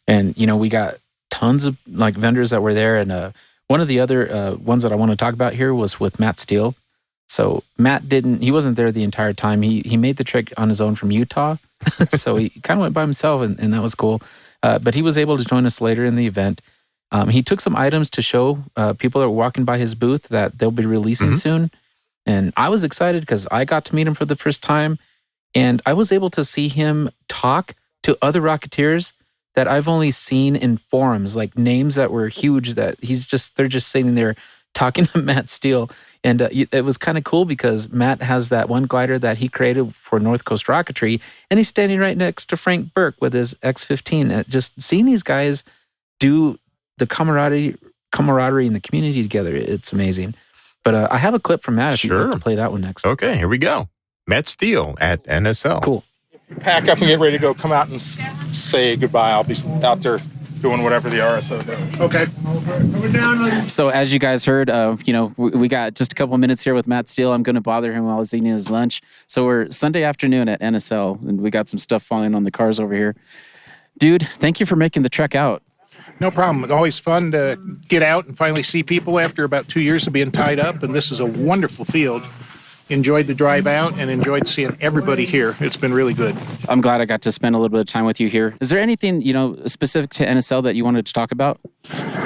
And, we got tons of vendors that were there. And one of the other ones that I want to talk about here was with Matt Steele. So Matt he wasn't there the entire time. He made the trek on his own from Utah. So he kind of went by himself, and that was cool. But he was able to join us later in the event. He took some items to show people that were walking by his booth that they'll be releasing soon. And I was excited because I got to meet him for the first time. And I was able to see him talk to other Rocketeers that I've only seen in forums, like names that were huge that they're just sitting there talking to Matt Steele. And it was kind of cool because Matt has that one glider that he created for North Coast Rocketry, and he's standing right next to Frank Burke with his X-15. Just seeing these guys do the camaraderie in the community together, it's amazing. But I have a clip from Matt if you'd like to play that one next. Okay, here we go. Matt Steele at NSL. Cool. Pack up and get ready to go. Come out and say goodbye. I'll be out there doing whatever the RSO does. Okay. So as you guys heard, we got just a couple minutes here with Matt Steele. I'm going to bother him while he's eating his lunch. So we're Sunday afternoon at NSL, and we got some stuff falling on the cars over here. Dude, thank you for making the trek out. No problem. It's always fun to get out and finally see people after about 2 years of being tied up, and this is a wonderful field. enjoyed the drive out and enjoyed seeing everybody here. It's been really good. I'm glad I got to spend a little bit of time with you here. Is there anything, specific to NSL that you wanted to talk about?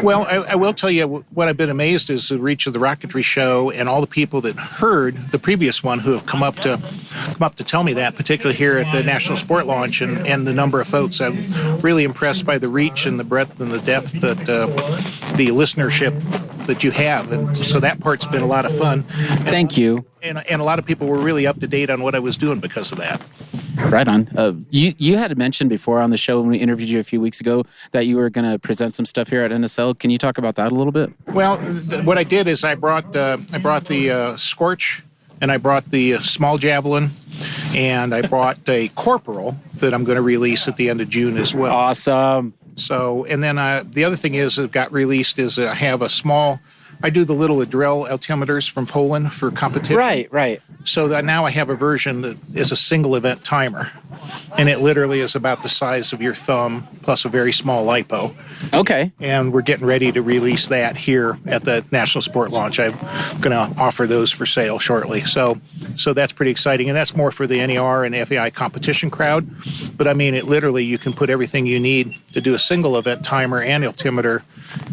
Well, I will tell you what I've been amazed is the reach of the Rocketry show and all the people that heard the previous one who have come up to tell me that, particularly here at the National Sport Launch, and the number of folks. I'm really impressed by the reach and the breadth and the depth that the listenership that you have, and so that part's been a lot of fun. Thank you. And a lot of people were really up to date on what I was doing because of that. Right on. You had mentioned before on the show when we interviewed you a few weeks ago that you were going to present some stuff here at NSL. Can you talk about that a little bit? Well, what I did is I brought the Scorch, and I brought the small javelin, and I brought a Corporal that I'm going to release at the end of June as well. Awesome. So, and then the other thing is that got released is I have I do the little drill altimeters from Poland for competition. Right. So that now I have a version that is a single event timer, and it literally is about the size of your thumb plus a very small lipo. Okay. And we're getting ready to release that here at the National Sport Launch. I'm going to offer those for sale shortly. So that's pretty exciting, and that's more for the NER and FAI competition crowd. But I mean, it literally, you can put everything you need to do a single event timer and altimeter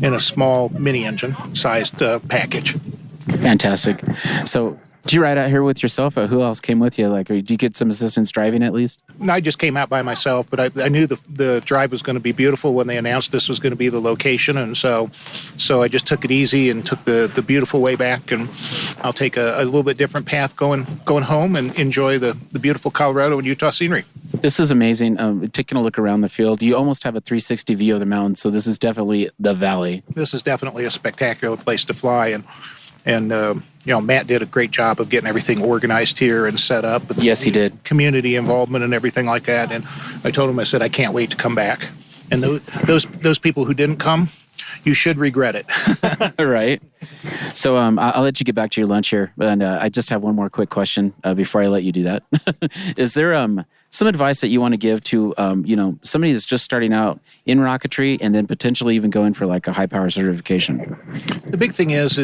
in a small mini engine sized package. Fantastic. So, did you ride out here with yourself? Who else came with you? Or did you get some assistance driving at least? No, I just came out by myself, but I knew the drive was going to be beautiful when they announced this was going to be the location, and so I just took it easy and took the beautiful way back, and I'll take a little bit different path going home and enjoy the beautiful Colorado and Utah scenery. This is amazing. Taking a look around the field, you almost have a 360 view of the mountains, so this is definitely the valley. This is definitely a spectacular place to fly, and Matt did a great job of getting everything organized here and set up. Yes, he did. Community involvement and everything like that. And I told him, I said, I can't wait to come back. And those people who didn't come, you should regret it. Right. So I'll let you get back to your lunch here. And I just have one more quick question before I let you do that. Is there some advice that you want to give to, somebody that's just starting out in rocketry and then potentially even going for like a high power certification? The big thing is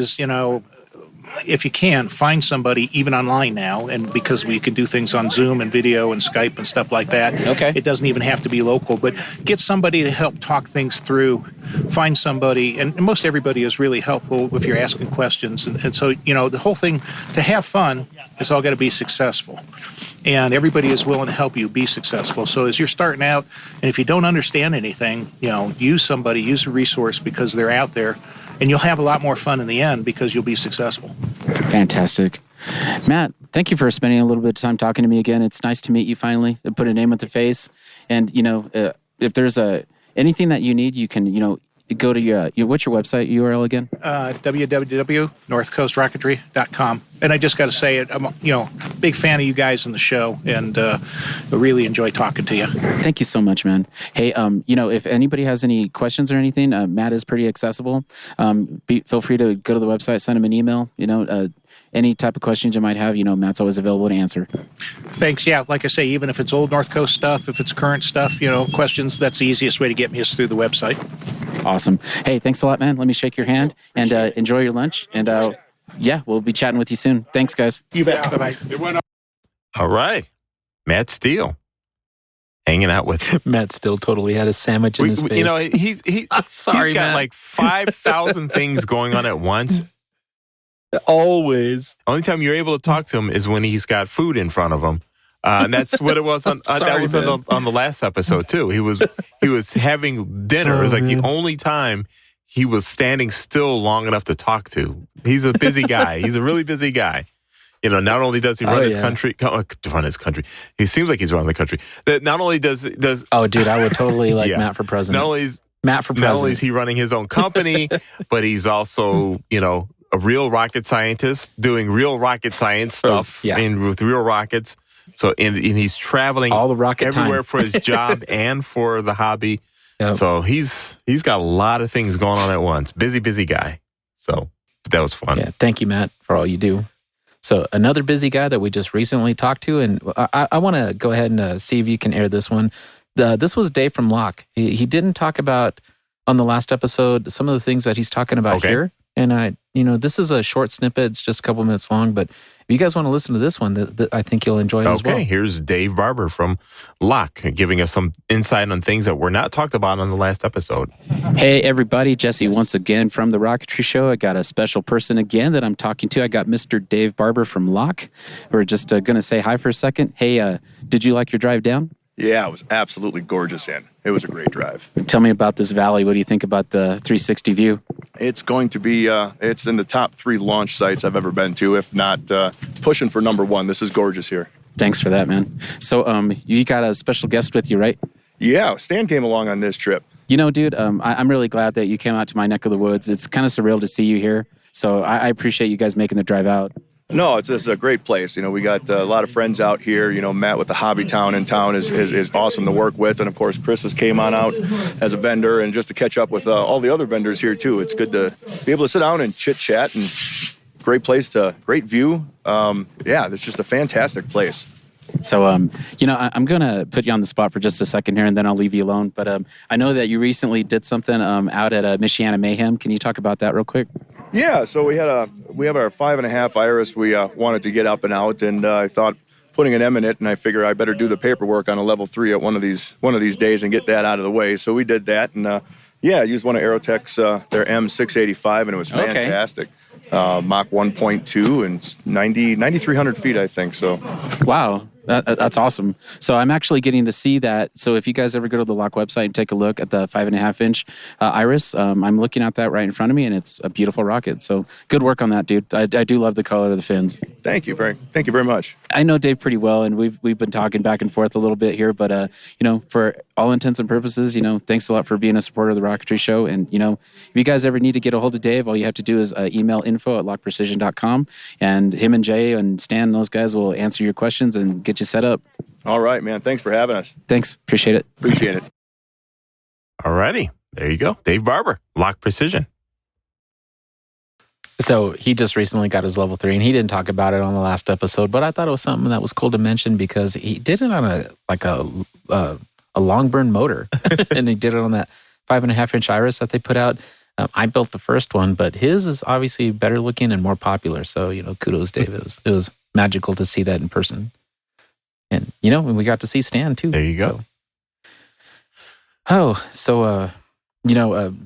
if you can, find somebody even online now, and because we can do things on Zoom and video and Skype and stuff like that. Okay. It doesn't even have to be local, but get somebody to help talk things through. Find somebody, and most everybody is really helpful if you're asking questions. And so, the whole thing, to have fun, it's all got to be successful. And everybody is willing to help you be successful. So as you're starting out, and if you don't understand anything, use a resource because they're out there. And you'll have a lot more fun in the end because you'll be successful. Fantastic. Matt, thank you for spending a little bit of time talking to me again. It's nice to meet you finally, put a name with the face. And, if there's anything that you need, you can, go to your what's your website URL again? www.northcoastrocketry.com. And I just got to say it, I'm big fan of you guys in the show, and I really enjoy talking to you. Thank you so much, man. Hey, if anybody has any questions or anything, Matt is pretty accessible. Feel free to go to the website, send him an email. Any type of questions you might have, Matt's always available to answer. Thanks. Yeah, like I say, even if it's old North Coast stuff, if it's current stuff, questions, that's the easiest way to get me is through the website. Awesome. Hey, thanks a lot, man. Let me shake your hand and enjoy your lunch. And we'll be chatting with you soon. Thanks, guys. You bet. Bye-bye. All right. Matt Steele. Hanging out with Matt Steele totally had a sandwich in his face. He's got man. like 5,000 things going on at once. Always. Only time you're able to talk to him is when he's got food in front of him. And that's what it was on on the last episode too. He was having dinner. It was like the only time he was standing still long enough to talk to. He's a busy guy. He's a really busy guy. Not only does he run his country, he seems like he's running the country. That not only does. Oh, dude, I would totally like Matt for president. Not only is he running his own company, but he's also a real rocket scientist doing real rocket science stuff with real rockets. So and he's traveling all the rocket everywhere time. for his job and for the hobby. Yep. So he's got a lot of things going on at once. Busy guy. So that was fun. Yeah, thank you, Matt, for all you do. So another busy guy that we just recently talked to, and I want to go ahead and see if you can air this one. This was Dave from Locke. He didn't talk about on the last episode some of the things that he's talking about here. And this is a short snippet. It's just a couple minutes long, but if you guys want to listen to this one, I think you'll enjoy it as well. Okay, here's Dave Barber from Locke giving us some insight on things that were not talked about on the last episode. Hey, everybody. Jesse once again from The Rocketry Show. I got a special person again that I'm talking to. I got Mr. Dave Barber from Locke. We're just going to say hi for a second. Hey, did you like your drive down? Yeah, it was absolutely gorgeous in. It was a great drive. Tell me about this valley. What do you think about the 360 view? It's going to be, it's in the top 3 launch sites I've ever been to, if not pushing for number 1. This is gorgeous here. Thanks for that, man. So you got a special guest with you, right? Yeah, Stan came along on this trip. Dude, I'm really glad that you came out to my neck of the woods. It's kind of surreal to see you here. So I appreciate you guys making the drive out. No, it's a great place. We got a lot of friends out here. Matt with the Hobby Town in town is awesome to work with. And, of course, Chris has came on out as a vendor and just to catch up with all the other vendors here, too. It's good to be able to sit down and chit-chat and great view. It's just a fantastic place. So, I'm going to put you on the spot for just a second here and then I'll leave you alone. But I know that you recently did something out at Michiana Mayhem. Can you talk about that real quick? Yeah, so we have our 5.5 Iris we wanted to get up and out, and I thought putting an M in it, and I figure I better do the paperwork on a level 3 at one of these days and get that out of the way. So we did that, and I used one of Aerotech's their M685, and it was fantastic. Okay. Mach 1.2 and 9,300 feet, I think. So, wow. That's awesome. So I'm actually getting to see that. So if you guys ever go to the Locke website and take a look at the 5.5 inch Iris, I'm looking at that right in front of me, and it's a beautiful rocket. So good work on that, dude. I do love the color of the fins. Thank you very much. I know Dave pretty well, and we've been talking back and forth a little bit here, but for all intents and purposes, thanks a lot for being a supporter of the Rocketry Show. And if you guys ever need to get a hold of Dave, all you have to do is email info@lockprecision.com, and him and Jay and Stan and those guys will answer your questions and get you set up. All right, man. Thanks for having us. Thanks. Appreciate it. Appreciate it. All righty. There you go. Dave Barber, Locke Precision. So he just recently got his level 3, and he didn't talk about it on the last episode, but I thought it was something that was cool to mention because he did it on a long burn motor, and he did it on that 5.5 inch Iris that they put out. I built the first one, but his is obviously better looking and more popular. So, kudos, Dave. It was magical to see that in person. And, and we got to see Stan too. There you go. The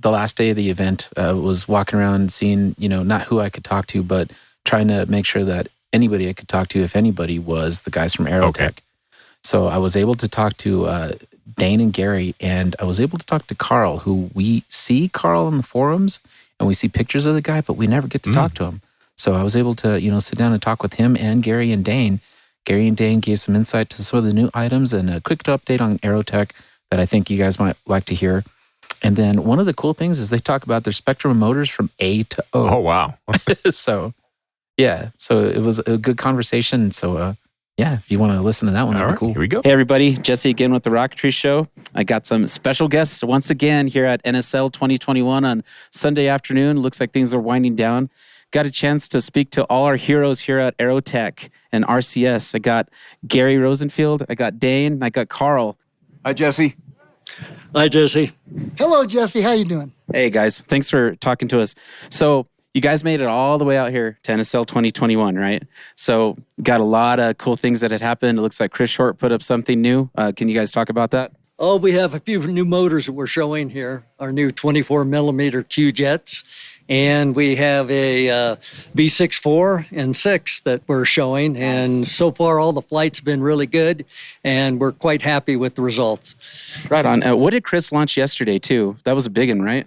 last day of the event was walking around and seeing, not who I could talk to, but trying to make sure that anybody I could talk to, if anybody, was the guys from Aerotech. Okay. So I was able to talk to Dane and Gary, and I was able to talk to Carl, who we see Carl in the forums, and we see pictures of the guy, but we never get to talk to him. So I was able to, sit down and talk with him and Gary and Dane. Gary and Dane gave some insight to some of the new items and a quick update on Aerotech that I think you guys might like to hear. And then one of the cool things is they talk about their spectrum of motors from A to O. Oh, wow. So it was a good conversation. So, if you want to listen to that one, that'd be cool. Here we go. Hey, everybody. Jesse again with The Rocketry Show. I got some special guests once again here at NSL 2021 on Sunday afternoon. Looks like things are winding down. Got a chance to speak to all our heroes here at Aerotech and RCS. I got Gary Rosenfield, I got Dane, I got Carl. Hi, Jesse. Hi, Jesse. Hello, Jesse. How you doing? Hey, guys. Thanks for talking to us. So you guys made it all the way out here to NSL 2021, right? So got a lot of cool things that had happened. It looks like Chris Short put up something new. Can you guys talk about that? Oh, we have a few new motors that we're showing here. Our new 24 millimeter Q jets. And we have a V6-4 and 6 that we're showing. And so far, all the flights have been really good. And we're quite happy with the results. Right on. What did Chris launch yesterday, too? That was a big one, right?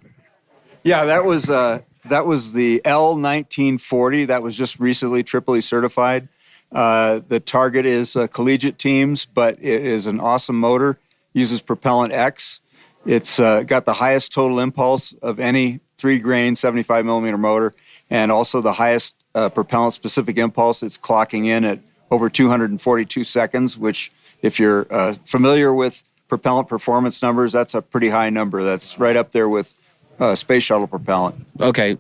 Yeah, that was the L1940. That was just recently AAA certified. The target is collegiate teams, but it is an awesome motor. Uses propellant X. It's got the highest total impulse of any 3-grain 75 millimeter motor, and also the highest propellant specific impulse. It's clocking in at over 242 seconds, which if you're familiar with propellant performance numbers, that's a pretty high number. That's right up there with space shuttle propellant. Okay.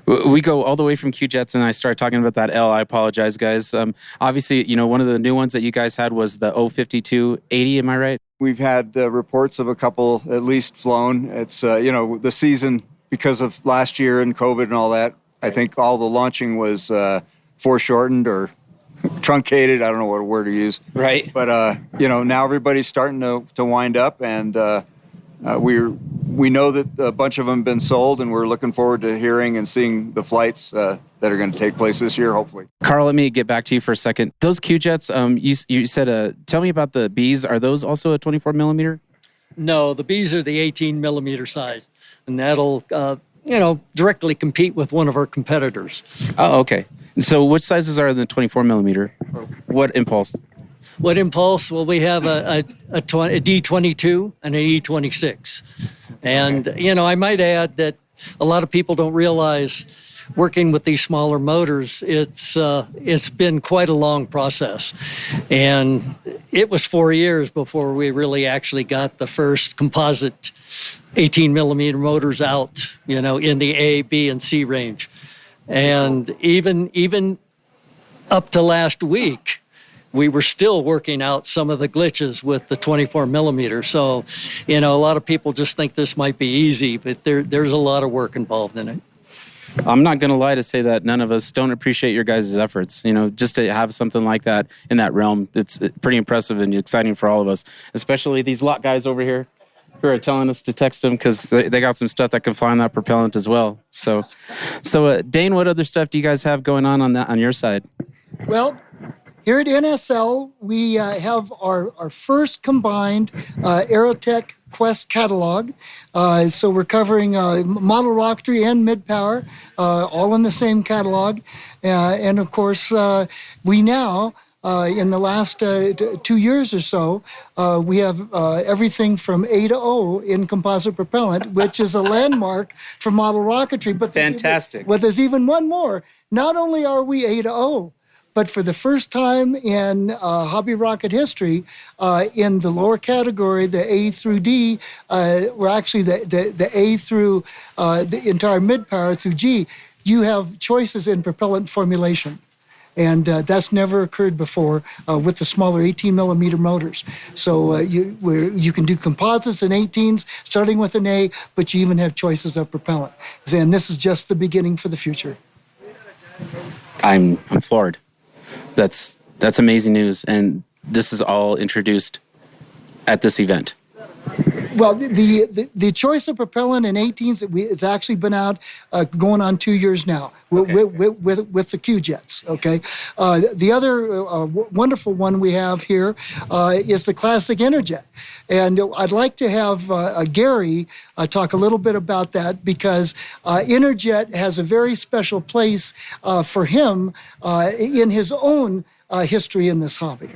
We go all the way from Q-Jets, and I start talking about that L. I apologize, guys. Obviously, one of the new ones that you guys had was the 05280, am I right? We've had reports of a couple at least flown. It's, the season because of last year and COVID and all that, I think all the launching was foreshortened or truncated. I don't know what word to use. Right. But, now everybody's starting to wind up, and we know that a bunch of them have been sold, and we're looking forward to hearing and seeing the flights that are going to take place this year, hopefully. Carl, let me get back to you for a second. Those Q-Jets, you said, tell me about the Bs. Are those also a 24 millimeter? No, the Bs are the 18 millimeter size, and that'll, directly compete with one of our competitors. Oh, okay. So which sizes are the 24 millimeter? What impulse? What impulse? Well, we have a D22 and an E26. And, I might add that a lot of people don't realize working with these smaller motors, it's been quite a long process. And it was 4 years before we really actually got the first composite 18 millimeter motors out, in the A, B, and C range. And even up to last week, we were still working out some of the glitches with the 24 millimeter. So, a lot of people just think this might be easy, but there's a lot of work involved in it. I'm not going to lie to say that none of us don't appreciate your guys' efforts. Just to have something like that in that realm, it's pretty impressive and exciting for all of us, especially these lot guys over here who are telling us to text them because they got some stuff that can fly on that propellant as well. So Dane, what other stuff do you guys have going on your side? Well, here at NSL, we have our first combined Aerotech Quest catalog. So we're covering model rocketry and mid-power, all in the same catalog. And of course, we now, in the last 2 years or so, we have everything from A to O in composite propellant, which is a landmark for model rocketry. But fantastic. There's even one more. Not only are we A to O, but for the first time in hobby rocket history, in the lower category, the A through D, we're actually the A through the entire mid-power through G, you have choices in propellant formulation. And that's never occurred before with the smaller 18 millimeter motors. So you can do composites and 18s, starting with an A, but you even have choices of propellant. And this is just the beginning for the future. I'm floored. That's amazing news, and this is all introduced at this event. Well, the choice of propellant in 18s, it's actually been out going on 2 years now with the Q-Jets, okay? The other wonderful one we have here is the classic Interjet. And I'd like to have Gary talk a little bit about that because Interjet has a very special place for him in his own history in this hobby.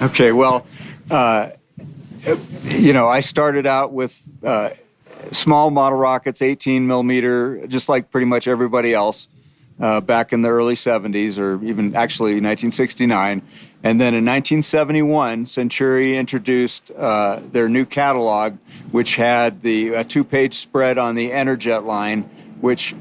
Okay, well, I started out with small model rockets, 18 millimeter, just like pretty much everybody else back in the early 70s or even actually 1969. And then in 1971, Centuri introduced their new catalog, which had the two-page spread on the Interjet line, which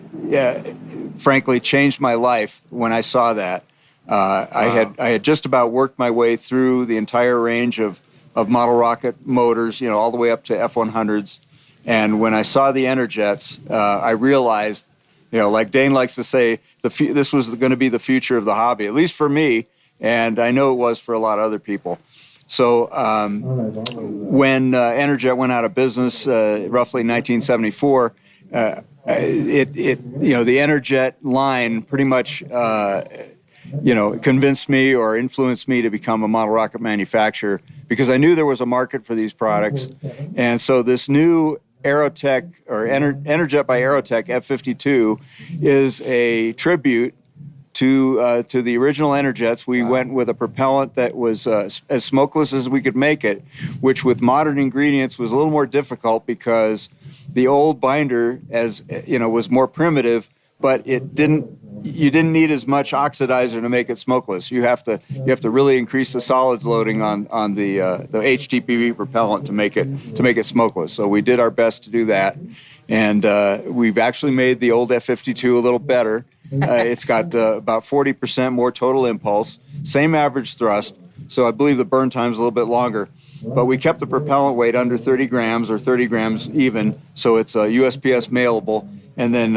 frankly changed my life when I saw that. I had just about worked my way through the entire range of model rocket motors, all the way up to F-100s. And when I saw the Interjets, I realized, like Dane likes to say, this was going to be the future of the hobby, at least for me, and I know it was for a lot of other people. So when Interjet went out of business, roughly 1974, the Interjet line pretty much convinced me or influenced me to become a model rocket manufacturer because I knew there was a market for these products. And so this new Aerotech or Interjet by Aerotech F-52 is a tribute to the original Interjets. We went with a propellant that was as smokeless as we could make it, which with modern ingredients was a little more difficult because the old binder, was more primitive, but you didn't need as much oxidizer to make it smokeless. You have to really increase the solids loading on the HTPV propellant to make it smokeless. So we did our best to do that, and we've actually made the old F-52 a little better. It's got about 40% more total impulse, same average thrust. So I believe the burn time's a little bit longer. but we kept the propellant weight under 30 grams or 30 grams even, so it's USPS mailable. And then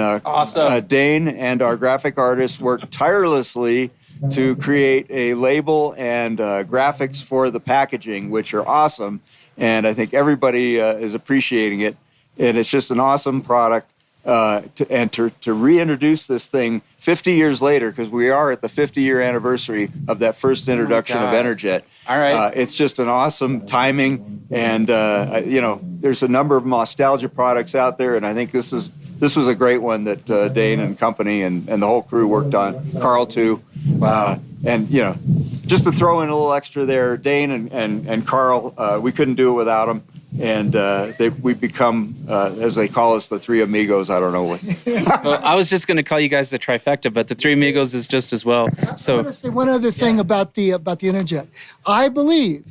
Dane and our graphic artists worked tirelessly to create a label and graphics for the packaging, which are awesome. And I think everybody is appreciating it. And it's just an awesome product. To reintroduce this thing 50 years later, because we are at the 50-year anniversary of that first introduction of Enerjet. All right. It's just an awesome timing. And, there's a number of nostalgia products out there. And I think this was a great one that Dane and company and the whole crew worked on. Carl, too. Wow. And, just to throw in a little extra there, Dane and Carl, we couldn't do it without them. And we've become, as they call us, the Three Amigos. I don't know what. Well, I was just going to call you guys the trifecta, but the Three Amigos is just as well. So I want to say one other thing about the Enerjet. I believe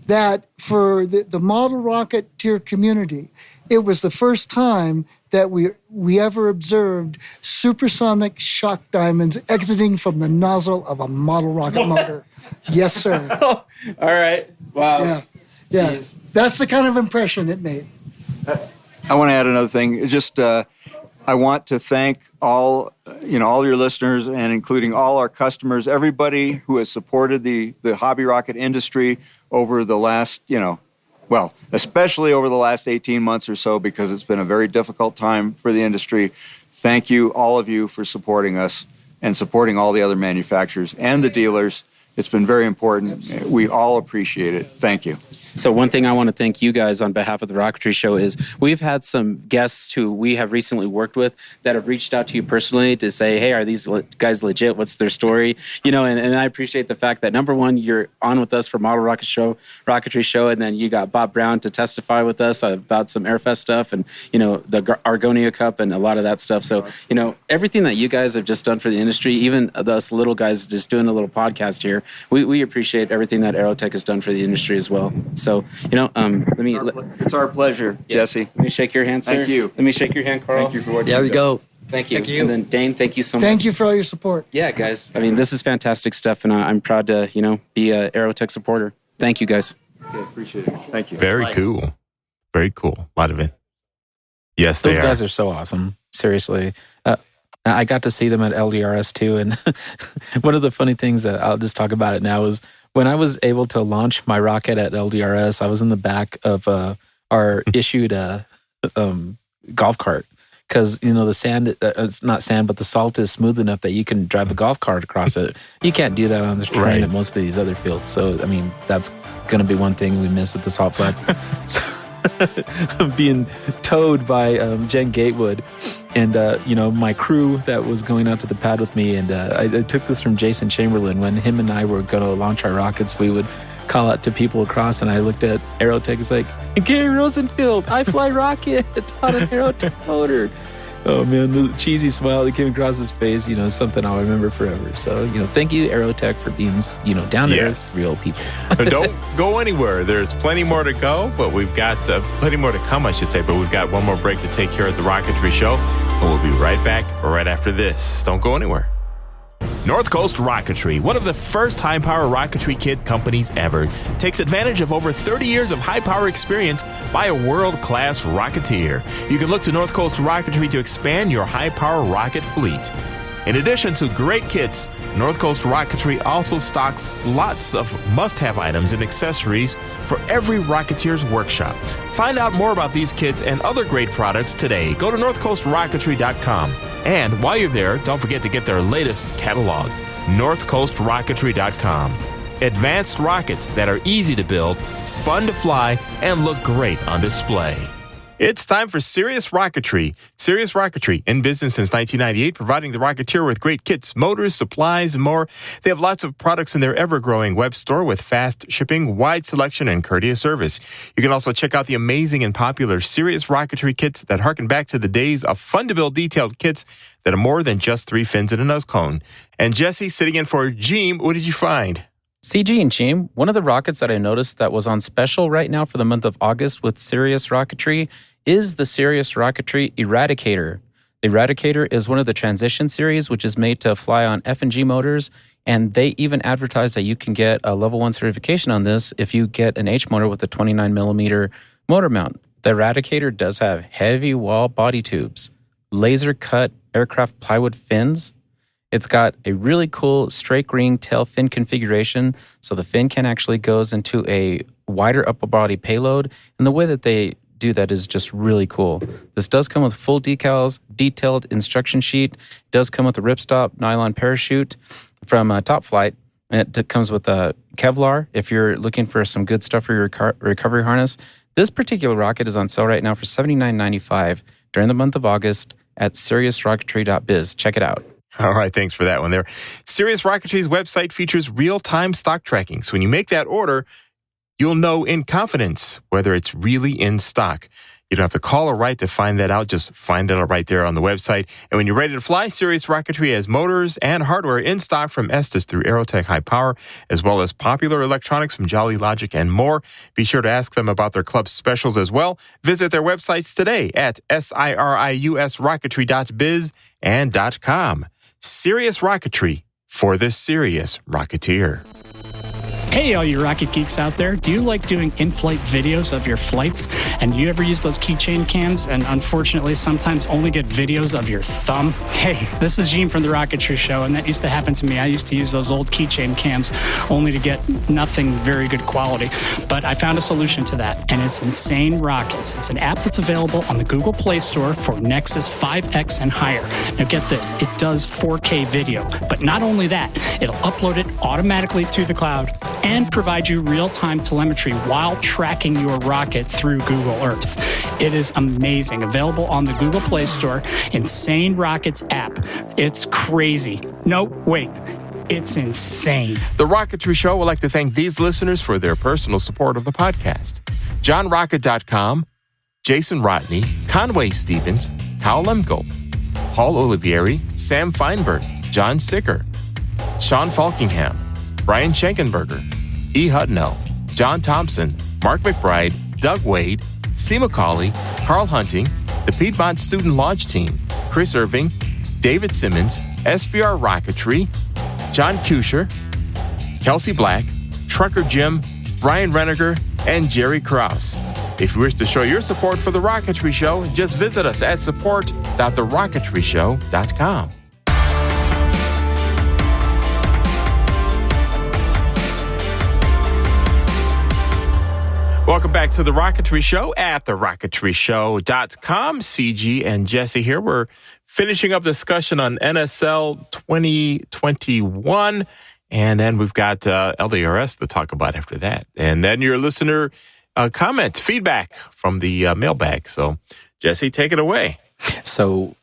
that for the model Rocketeer community, it was the first time that we ever observed supersonic shock diamonds exiting from the nozzle of a model rocket motor. Yes, sir. All right. Wow. Yeah. Jeez. That's the kind of impression it made. I want to add another thing. Just I want to thank all your listeners and including all our customers, everybody who has supported the hobby rocket industry over the last, especially over the last 18 months or so, because it's been a very difficult time for the industry. Thank you, all of you, for supporting us and supporting all the other manufacturers and the dealers. It's been very important. We all appreciate it. Thank you. So one thing I want to thank you guys on behalf of the Rocketry Show is we've had some guests who we have recently worked with that have reached out to you personally to say, hey, are these guys legit? What's their story? And I appreciate the fact that, number one, you're on with us for Model Rocketry Show, and then you got Bob Brown to testify with us about some Airfest stuff and, the Argonia Cup and a lot of that stuff. So, everything that you guys have just done for the industry, even us little guys just doing a little podcast here, we appreciate everything that Aerotech has done for the industry as well. So, it's our pleasure, Jesse. Let me shake your hand, sir. Thank you. Let me shake your hand, Carl. Thank you for what There you've we done. go. Thank you. Thank you. And then Dane, thank you so much. Thank you for all your support. Yeah, guys. This is fantastic stuff, and I'm proud to, be a Aerotech supporter. Thank you, guys. Yeah, appreciate it. Thank you. Very cool. Very cool. A lot of it. Yes, those guys are so awesome. Seriously. I got to see them at Ldrs too, and one of the funny things that I'll just talk about it now is when I was able to launch my rocket at Ldrs, I was in the back of our issued golf cart because the sand, it's not sand, but the salt is smooth enough that you can drive a golf cart across it. You can't do that on the terrain at most of these other fields. So that's going to be one thing we miss at the Salt Flats. Being towed by Jen Gatewood and my crew that was going out to the pad with me, and I took this from Jason Chamberlain. When him and I were going to launch our rockets, we would call out to people across, and I looked at Aerotech. It's like, Gary Rosenfield, I fly rocket on an Aerotech motor. Oh man, the cheesy smile that came across his face, something I'll remember forever. So, thank you, Aerotech, for being, down to earth, real people. Don't go anywhere. There's plenty more to go, but we've got plenty more to come, I should say. But we've got one more break to take here at the Rocketry Show, and we'll be right back right after this. Don't go anywhere. North Coast Rocketry, one of the first high-power rocketry kit companies ever, takes advantage of over 30 years of high-power experience by a world-class Rocketeer. You can look to North Coast Rocketry to expand your high-power rocket fleet. In addition to great kits, North Coast Rocketry also stocks lots of must-have items and accessories for every Rocketeer's workshop. Find out more about these kits and other great products today. Go to NorthCoastRocketry.com. And while you're there, don't forget to get their latest catalog, NorthCoastRocketry.com. Advanced rockets that are easy to build, fun to fly, and look great on display. It's time for Serious Rocketry. Serious Rocketry, in business since 1998, providing the Rocketeer with great kits, motors, supplies, and more. They have lots of products in their ever-growing web store with fast shipping, wide selection, and courteous service. You can also check out the amazing and popular Serious Rocketry kits that harken back to the days of fun-to-build detailed kits that are more than just 3 fins and a nose cone. And Jesse, sitting in for Jeem, what did you find? CG and Jeem, one of the rockets that I noticed that was on special right now for the month of August with Serious Rocketry is the Serious Rocketry Eradicator. The Eradicator is one of the transition series, which is made to fly on F&G motors And they even advertise that you can get a level 1 certification on this if you get an H motor with a 29 millimeter motor mount. The Eradicator does have heavy wall body tubes, laser cut aircraft plywood fins. It's got a really cool straight ring tail fin configuration, so the fin can actually goes into a wider upper body payload, and the way that they do that is just really cool. This does come with full decals, detailed instruction sheet. It does come with a ripstop nylon parachute from Top Flight. And it comes with a Kevlar if you're looking for some good stuff for your recovery harness. This particular rocket is on sale right now for $79.95 during the month of August at SeriousRocketry.biz. Check it out. All right, thanks for that one there. Serious Rocketry's website features real-time stock tracking. So when you make that order, you'll know in confidence whether it's really in stock. You don't have to call or write to find that out. Just find it out right there on the website. And when you're ready to fly, Serious Rocketry has motors and hardware in stock from Estes through Aerotech High Power, as well as popular electronics from Jolly Logic and more. Be sure to ask them about their club specials as well. Visit their websites today at SIRIUSRocketry.biz and .com. Serious Rocketry for the serious Rocketeer. Hey, all you rocket geeks out there. Do you like doing in-flight videos of your flights? And you ever use those keychain cams and unfortunately sometimes only get videos of your thumb? Hey, this is Gene from The Rocketry Show, and that used to happen to me. I used to use those old keychain cams only to get nothing very good quality. But I found a solution to that, and it's Insane Rockets. It's an app that's available on the Google Play Store for Nexus 5X and higher. Now get this, it does 4K video. But not only that, it'll upload it automatically to the cloud and provide you real-time telemetry while tracking your rocket through Google Earth. It is amazing. Available on the Google Play Store, Insane Rockets app. It's crazy. No, wait. It's insane. The Rocketry Show would like to thank these listeners for their personal support of the podcast. JohnRocket.com, Jason Rodney, Conway Stevens, Kyle Lemko, Paul Olivieri, Sam Feinberg, John Sicker, Sean Falkingham, Brian Schenkenberger, E. Hudnell, John Thompson, Mark McBride, Doug Wade, C. McCauley, Carl Hunting, the Piedmont Student Launch Team, Chris Irving, David Simmons, SBR Rocketry, John Kusher, Kelsey Black, Trucker Jim, Brian Reniger, and Jerry Krause. If you wish to show your support for The Rocketry Show, just visit us at support.TheRocketryShow.com. Welcome back to The Rocketry Show at TheRocketryShow.com. CG and Jesse here. We're finishing up discussion on NSL 2021, and then we've got LDRS to talk about after that. And then your listener comment, feedback from the mailbag. So, Jesse, take it away. So,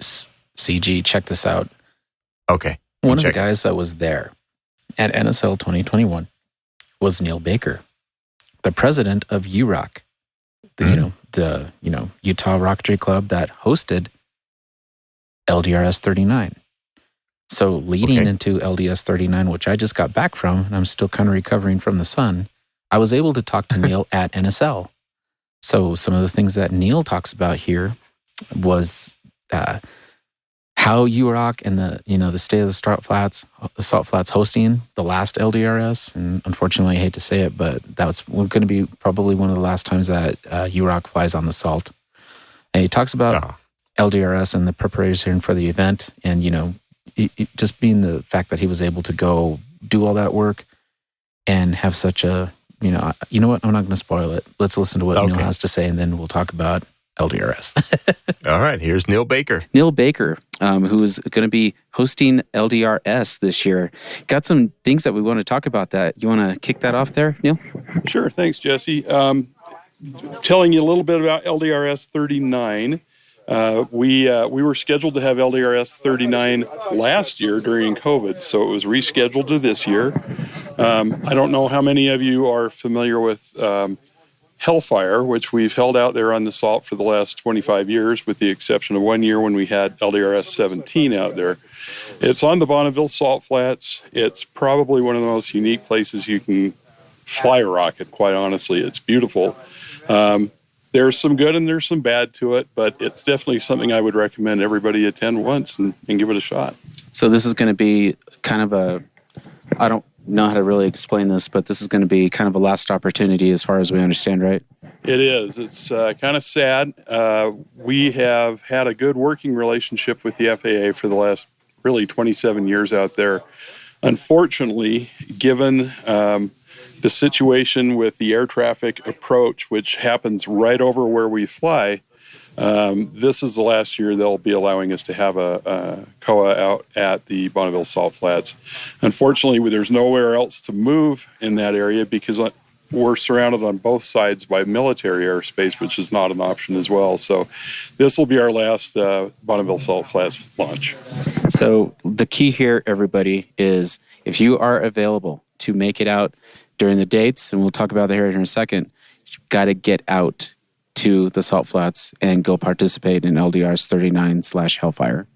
CG, check this out. Okay. One of the guys that was there at NSL 2021 was Neil Baker, the president of UROC, the Utah Rocketry Club that hosted LDRS 39. So leading into LDS 39, which I just got back from, and I'm still kind of recovering from the sun, I was able to talk to Neil at NSL. So some of the things that Neil talks about here was how UROC and the state of the Salt Flats hosting the last LDRS, and unfortunately, I hate to say it, but that's going to be probably one of the last times that UROC flies on the Salt. And he talks about LDRS and the preparation for the event, and just being the fact that he was able to go do all that work and have such a you know what, I'm not going to spoil it. Let's listen to what Neil has to say, and then we'll talk about LDRS. All right, here's Neil Baker. Neil Baker, who is going to be hosting LDRS this year. Got some things that we want to talk about that. You want to kick that off there, Neil? Sure, thanks, Jesse. Telling you a little bit about LDRS 39. We were scheduled to have LDRS 39 last year during COVID, so it was rescheduled to this year. I don't know how many of you are familiar with Hellfire, which we've held out there on the Salt for the last 25 years, with the exception of 1 year when we had LDRS 17 out there. It's on the Bonneville Salt Flats. It's probably one of the most unique places you can fly a rocket, quite honestly. It's beautiful. There's some good and there's some bad to it, but it's definitely something I would recommend everybody attend once and give it a shot. So this is going to be kind of I don't know how to really explain this, but this is going to be kind of a last opportunity as far as we understand, right? It is. It's kind of sad. We have had a good working relationship with the FAA for the last really 27 years out there. Unfortunately, given the situation with the air traffic approach, which happens right over where we fly, this is the last year they'll be allowing us to have a COA out at the Bonneville Salt Flats. Unfortunately, there's nowhere else to move in that area because we're surrounded on both sides by military airspace, which is not an option as well. So this will be our last Bonneville Salt Flats launch. So the key here, everybody, is if you are available to make it out during the dates, and we'll talk about that here in a second, you've got to get out to the Salt Flats and go participate in LDRs 39/Hellfire.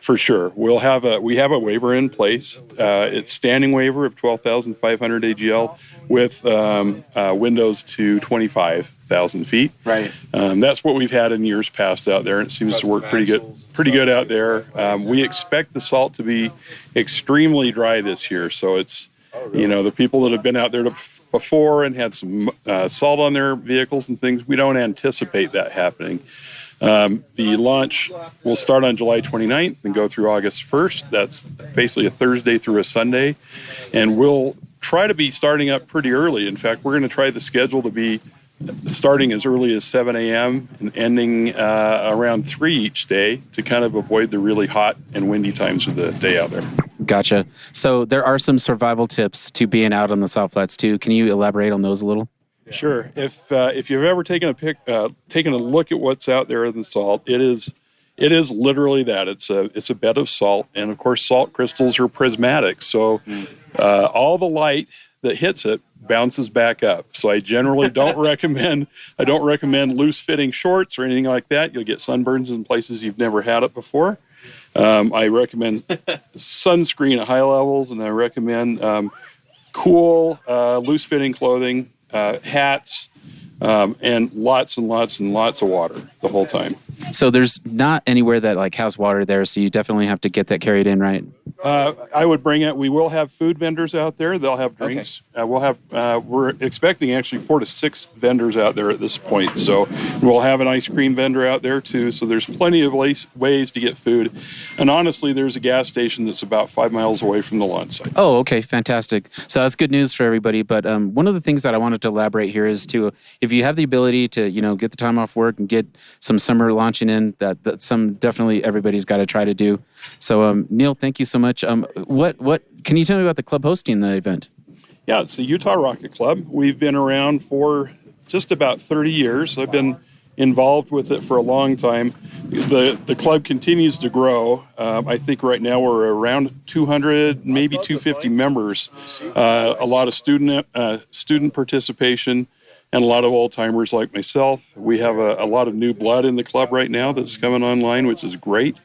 For sure. We have a waiver in place. It's standing waiver of 12,500 AGL with windows to 25,000 feet. Right. That's what we've had in years past out there. It seems to work pretty good out there. We expect the salt to be extremely dry this year. So it's, the people that have been out there before and had some salt on their vehicles and things, we don't anticipate that happening. The launch will start on July 29th and go through August 1st. That's basically a Thursday through a Sunday. And we'll try to be starting up pretty early. In fact, we're going to try the schedule to be starting as early as 7 a.m. and ending around 3 each day to kind of avoid the really hot and windy times of the day out there. Gotcha. So there are some survival tips to being out on the Salt Flats too. Can you elaborate on those a little? Sure. If you've ever taken a look at what's out there in the salt, it is literally that. It's a bed of salt, and of course, salt crystals are prismatic. So all the light that hits it bounces back up. So I generally don't recommend loose fitting shorts or anything like that. You'll get sunburns in places you've never had it before. I recommend sunscreen at high levels, and I recommend cool, loose fitting clothing, hats, and lots and lots of water the whole time. So there's not anywhere that has water there, so you definitely have to get that carried in, right? I would bring it. We will have food vendors out there. They'll have drinks. Okay. We're expecting actually 4 to 6 vendors out there at this point. So we'll have an ice cream vendor out there too. So there's plenty of ways to get food. And honestly, there's a gas station that's about 5 miles away from the launch site. Oh, okay. Fantastic. So that's good news for everybody. But one of the things that I wanted to elaborate here is if you have the ability to, get the time off work and get some summer launching in, that's some definitely everybody's got to try to do. So Neil, thank you so much. What can you tell me about the club hosting the event? Yeah, it's the Utah Rocket Club. We've been around for just about 30 years. I've been involved with it for a long time. The club continues to grow. I think right now we're around 200, maybe 250 members. A lot of student participation and a lot of old-timers like myself. We have a lot of new blood in the club right now that's coming online, which is great.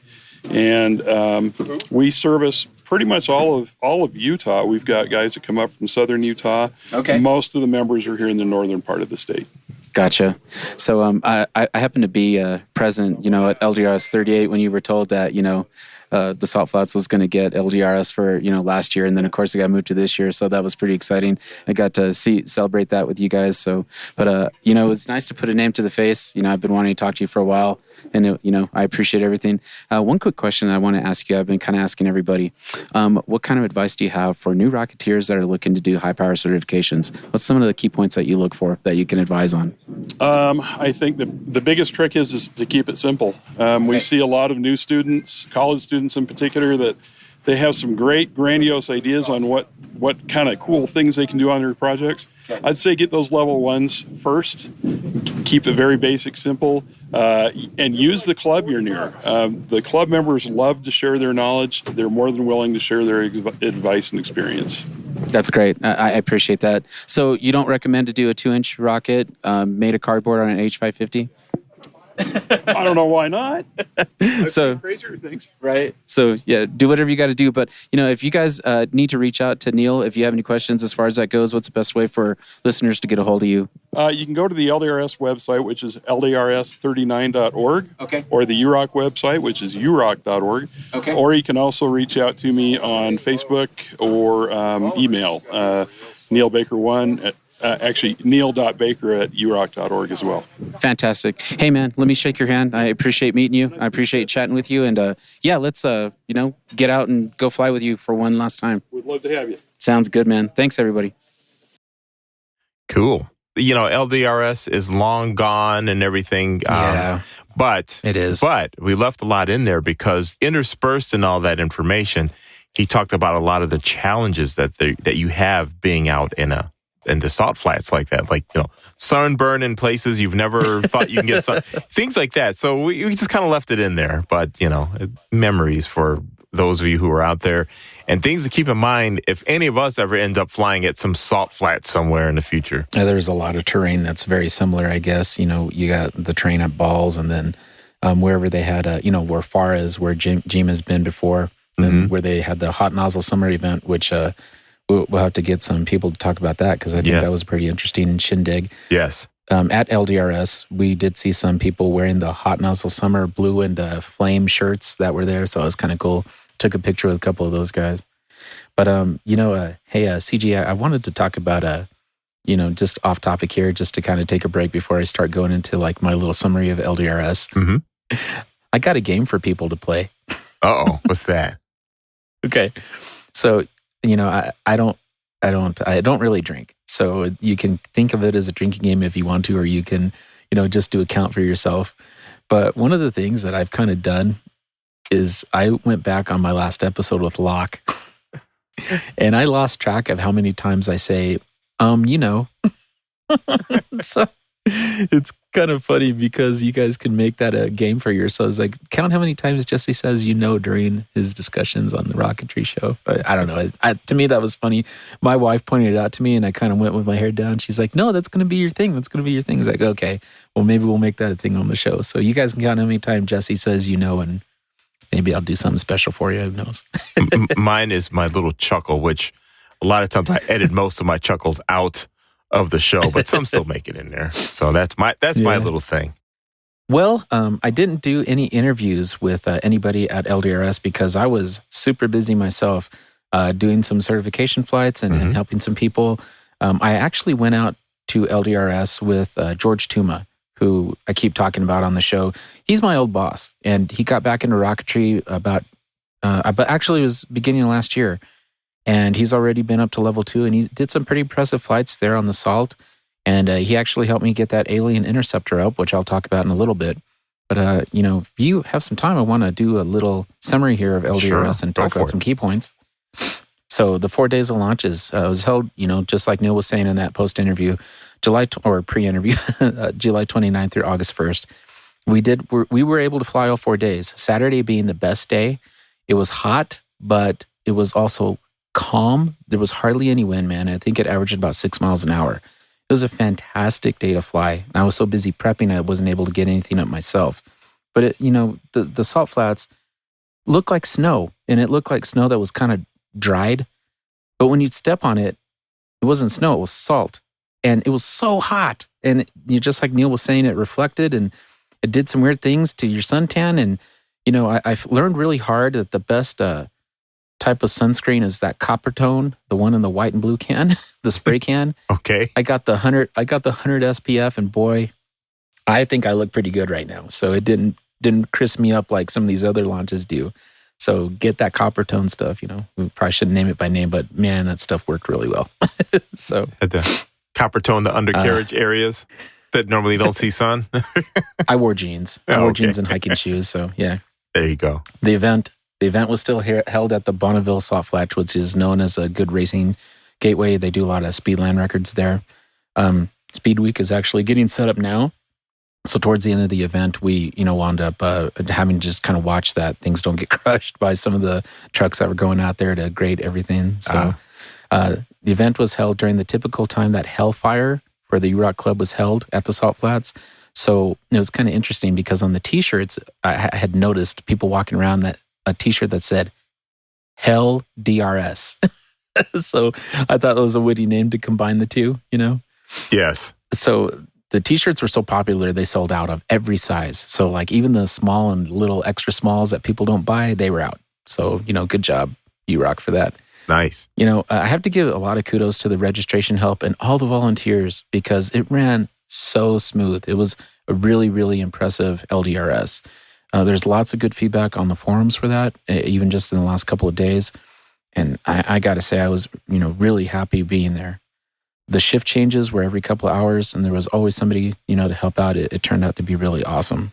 And we service pretty much all of Utah. We've got guys that come up from southern Utah. Okay. Most of the members are here in the northern part of the state. Gotcha. So I happened to be present, at LDRS 38 when you were told that, the Salt Flats was going to get LDRS for, last year. And then, of course, it got moved to this year. So that was pretty exciting. I got to celebrate that with you guys. So, but, it was nice to put a name to the face. I've been wanting to talk to you for a while. And, I appreciate everything. One quick question I want to ask you, I've been kind of asking everybody, what kind of advice do you have for new Rocketeers that are looking to do high power certifications? What's some of the key points that you look for that you can advise on? I think the biggest trick is to keep it simple. We see a lot of new students, college students in particular, that they have some great grandiose ideas on what kind of cool things they can do on their projects. I'd say get those level ones first. Keep it very basic, simple, and use the club you're near. The club members love to share their knowledge. They're more than willing to share their advice and experience. That's great. I appreciate that. So you don't recommend to do a 2-inch rocket made of cardboard on an H550? I don't know why not. I've So- seen crazier things. Right. So yeah, do whatever you got to do. But if you guys need to reach out to Neil, if you have any questions as far as that goes, what's the best way for listeners to get a hold of you? You can go to the LDRS website, which is ldrs39.org. Okay. Or the UROC website, which is uroc.org. Okay. Or you can also reach out to me on Facebook or email, neilbaker1 actually neil.baker@uroc.org as well. Fantastic. Hey man, let me shake your hand. I appreciate meeting you. I appreciate chatting with you. And let's get out and go fly with you for one last time. We'd love to have you. Sounds good, man. Thanks everybody. Cool. LDRS is long gone and everything. But it is. But we left a lot in there because interspersed in all that information, he talked about a lot of the challenges that you have being out in the salt flats like that, sunburn in places you've never thought you can get sun, things like that. So we just kind of left it in there, but memories for those of you who are out there and things to keep in mind if any of us ever end up flying at some salt flat somewhere in the future. There's a lot of terrain that's very similar, I guess. You got the terrain at Balls, and then wherever they had, where far as where Jim has been before, and where they had the hot nozzle summer event, which we'll have to get some people to talk about that because I think that was pretty interesting shindig. Yes. At LDRS, we did see some people wearing the hot nozzle summer blue and flame shirts that were there, so it was kind of cool. Took a picture with a couple of those guys. But hey, CG, I wanted to talk about just off topic here, just to kind of take a break before I start going into like my little summary of LDRS. Mm-hmm. I got a game for people to play. Uh-oh, what's that? Okay, so I don't really drink, so you can think of it as a drinking game if you want to, or you can just do a count for yourself. But one of the things that I've kind of done is I went back on my last episode with Locke, and I lost track of how many times I say so it's kind of funny because you guys can make that a game for yourselves. Like, count how many times Jesse says during his discussions on the Rocketry show. I don't know. To me, that was funny. My wife pointed it out to me, and I kind of went with my hair down. She's like, no, that's going to be your thing. That's going to be your thing. It's like, okay, well, maybe we'll make that a thing on the show. So you guys can count how many times Jesse says and maybe I'll do something special for you. Who knows? Mine is my little chuckle, which a lot of times I edit most of my chuckles out of the show, but some still make it in there. So that's my little thing. Well, I didn't do any interviews with anybody at LDRS because I was super busy myself doing some certification flights and helping some people. I actually went out to LDRS with George Tuma, who I keep talking about on the show. He's my old boss, and he got back into rocketry but actually it was beginning of last year. And he's already been up to level 2, and he did some pretty impressive flights there on the Salt. And he actually helped me get that alien interceptor up, which I'll talk about in a little bit. But, if you have some time, I want to do a little summary here of LDRS and talk about some key points. So the 4 days of launches was held, just like Neil was saying in that post-interview, pre-interview, July 29th through August 1st. We were able to fly all 4 days, Saturday being the best day. It was hot, but it was also calm. There was hardly any wind, man. I think it averaged about 6 miles an hour. It was a fantastic day to fly. I was so busy prepping, I wasn't able to get anything up myself. But the salt flats looked like snow, and it looked like snow that was kind of dried. But when you'd step on it, it wasn't snow, it was salt. And it was so hot. And just like Neil was saying, it reflected and it did some weird things to your suntan. And, I've learned really hard that the best type of sunscreen is that copper tone, the one in the white and blue can, the spray can. Okay. I got the 100 SPF, and boy, I think I look pretty good right now. So it didn't crisp me up like some of these other launches do. So get that copper tone stuff, We probably shouldn't name it by name, but man, that stuff worked really well. So had the copper tone, the undercarriage areas that normally don't see sun. I wore jeans. I wore jeans and hiking shoes. So yeah. There you go. The event was still held at the Bonneville Salt Flats, which is known as a good racing gateway. They do a lot of speedland records there. Speed Week is actually getting set up now. So towards the end of the event, we, wound up having to just kind of watch that things don't get crushed by some of the trucks that were going out there to grade everything. So the event was held during the typical time that Hellfire for the UROC Club was held at the Salt Flats. So it was kind of interesting because on the T-shirts, I had noticed people walking around that a T-shirt that said Ldrs. So I thought it was a witty name to combine the two, you know? Yes. So the T-shirts were so popular, they sold out of every size. So like even the small and little extra smalls that people don't buy, they were out. So, you know, good job, You-Rock, for that. Nice. You know, I have to give a lot of kudos to the registration help and all the volunteers because it ran so smooth. It was a really, really impressive LDRS. There's lots of good feedback on the forums for that, even just in the last couple of days. And I got to say, I was, you know, really happy being there. The shift changes were every couple of hours, and there was always somebody, you know, to help out. It turned out to be really awesome.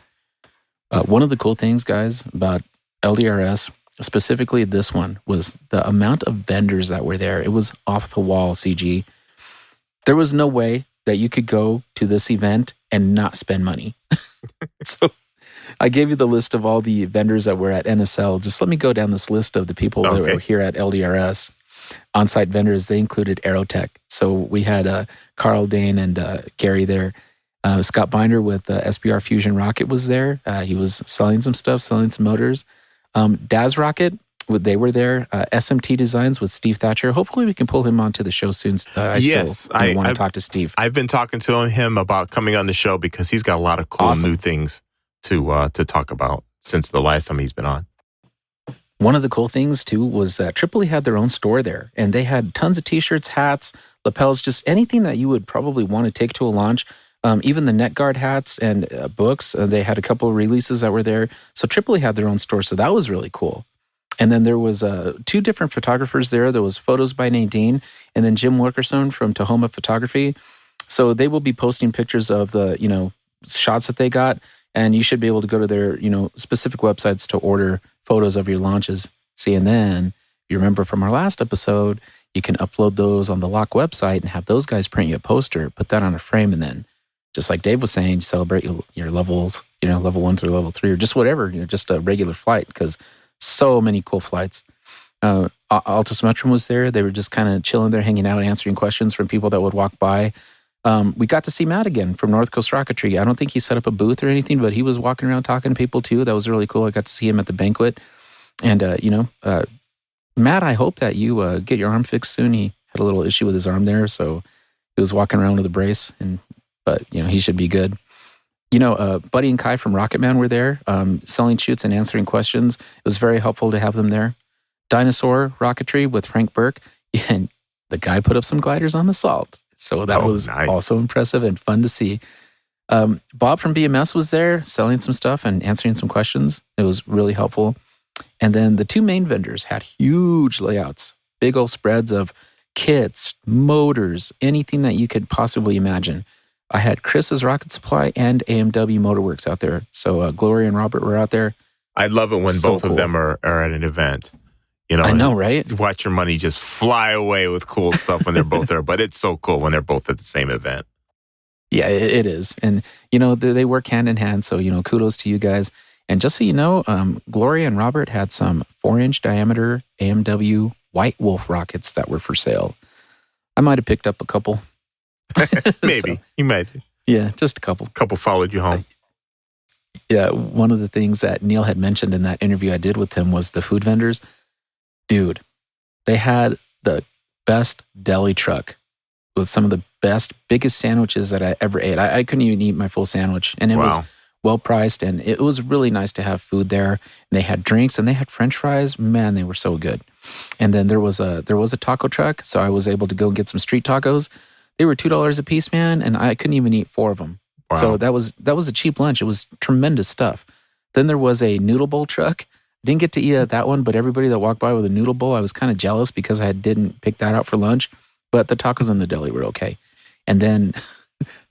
One of the cool things, guys, about LDRS, specifically this one, was the amount of vendors that were there. It was off the wall, CG. There was no way that you could go to this event and not spend money. So I gave you the list of all the vendors that were at NSL. Just let me go down this list of the people that were here at LDRS. On-site vendors, they included Aerotech. So we had Carl, Dane, and Gary there. Scott Binder with SBR Fusion Rocket was there. He was selling some stuff, selling some motors. Daz Rocket, they were there. SMT Designs with Steve Thatcher. Hopefully we can pull him onto the show soon. I want to talk to Steve. I've been talking to him about coming on the show because he's got a lot of cool new things to talk about since the last time he's been on. One of the cool things, too, was that Tripoli had their own store there, and they had tons of T-shirts, hats, lapels, just anything that you would probably want to take to a launch. Even the net guard hats and books, they had a couple of releases that were there. So Tripoli had their own store, so that was really cool. And then there was 2 different photographers there. There was Photos by Nadine and then Jim Wilkerson from Tahoma Photography. So they will be posting pictures of the, you know, shots that they got, and you should be able to go to their, you know, specific websites to order photos of your launches. See, and then you remember from our last episode, you can upload those on the Lock website and have those guys print you a poster, put that on a frame, and then, just like Dave was saying, celebrate your levels, you know, level 1 through level 3, or just whatever, you know, just a regular flight, because so many cool flights. Altus Metrum was there. They were just kind of chilling there, hanging out, answering questions from people that would walk by. We got to see Matt again from North Coast Rocketry. I don't think he set up a booth or anything, but he was walking around talking to people too. That was really cool. I got to see him at the banquet. And, Matt, I hope that you get your arm fixed soon. He had a little issue with his arm there, so he was walking around with a brace, but, you know, he should be good. You know, Buddy and Kai from Rocketman were there, selling shoots and answering questions. It was very helpful to have them there. Dinosaur Rocketry with Frank Burke, and the guy put up some gliders on the salt. So that was nice. Also impressive and fun to see. Bob from BMS was there selling some stuff and answering some questions. It was really helpful. And then the 2 main vendors had huge layouts, big old spreads of kits, motors, anything that you could possibly imagine. I had Chris's Rocket Supply and AMW Motorworks out there. So Gloria and Robert were out there. I love it when both of them are at an event. You know, I know, right? Watch your money just fly away with cool stuff when they're both there. But it's so cool when they're both at the same event. Yeah, it is. And, you know, they work hand in hand. So, you know, kudos to you guys. And just so you know, Gloria and Robert had some 4-inch diameter AMW White Wolf rockets that were for sale. I might have picked up a couple. Maybe. So, you might. Yeah, just a couple. Couple followed you home. Yeah, one of the things that Neil had mentioned in that interview I did with him was the food vendors. Dude, they had the best deli truck with some of the best, biggest sandwiches that I ever ate. I couldn't even eat my full sandwich. And it was well priced, and it was really nice to have food there. And they had drinks and they had French fries. Man, they were so good. And then there was a taco truck, so I was able to go and get some street tacos. They were $2 a piece, man, and I couldn't even eat 4 of them. Wow. So that was a cheap lunch. It was tremendous stuff. Then there was a noodle bowl truck. Didn't get to eat at that one, but everybody that walked by with a noodle bowl, I was kind of jealous because I didn't pick that out for lunch. But the tacos in the deli were okay. And then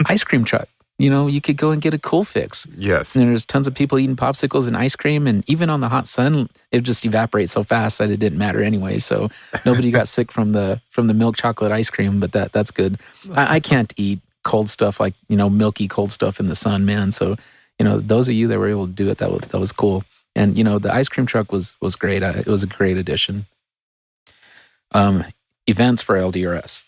ice cream truck. You know, you could go and get a cool fix. Yes. And there's tons of people eating popsicles and ice cream. And even on the hot sun, it just evaporates so fast that it didn't matter anyway. So nobody got sick from the milk chocolate ice cream, but that's good. I can't eat cold stuff like, you know, milky cold stuff in the sun, man. So, you know, those of you that were able to do it, that was cool. And, you know, the ice cream truck was great. It was a great addition. Events for LDRS.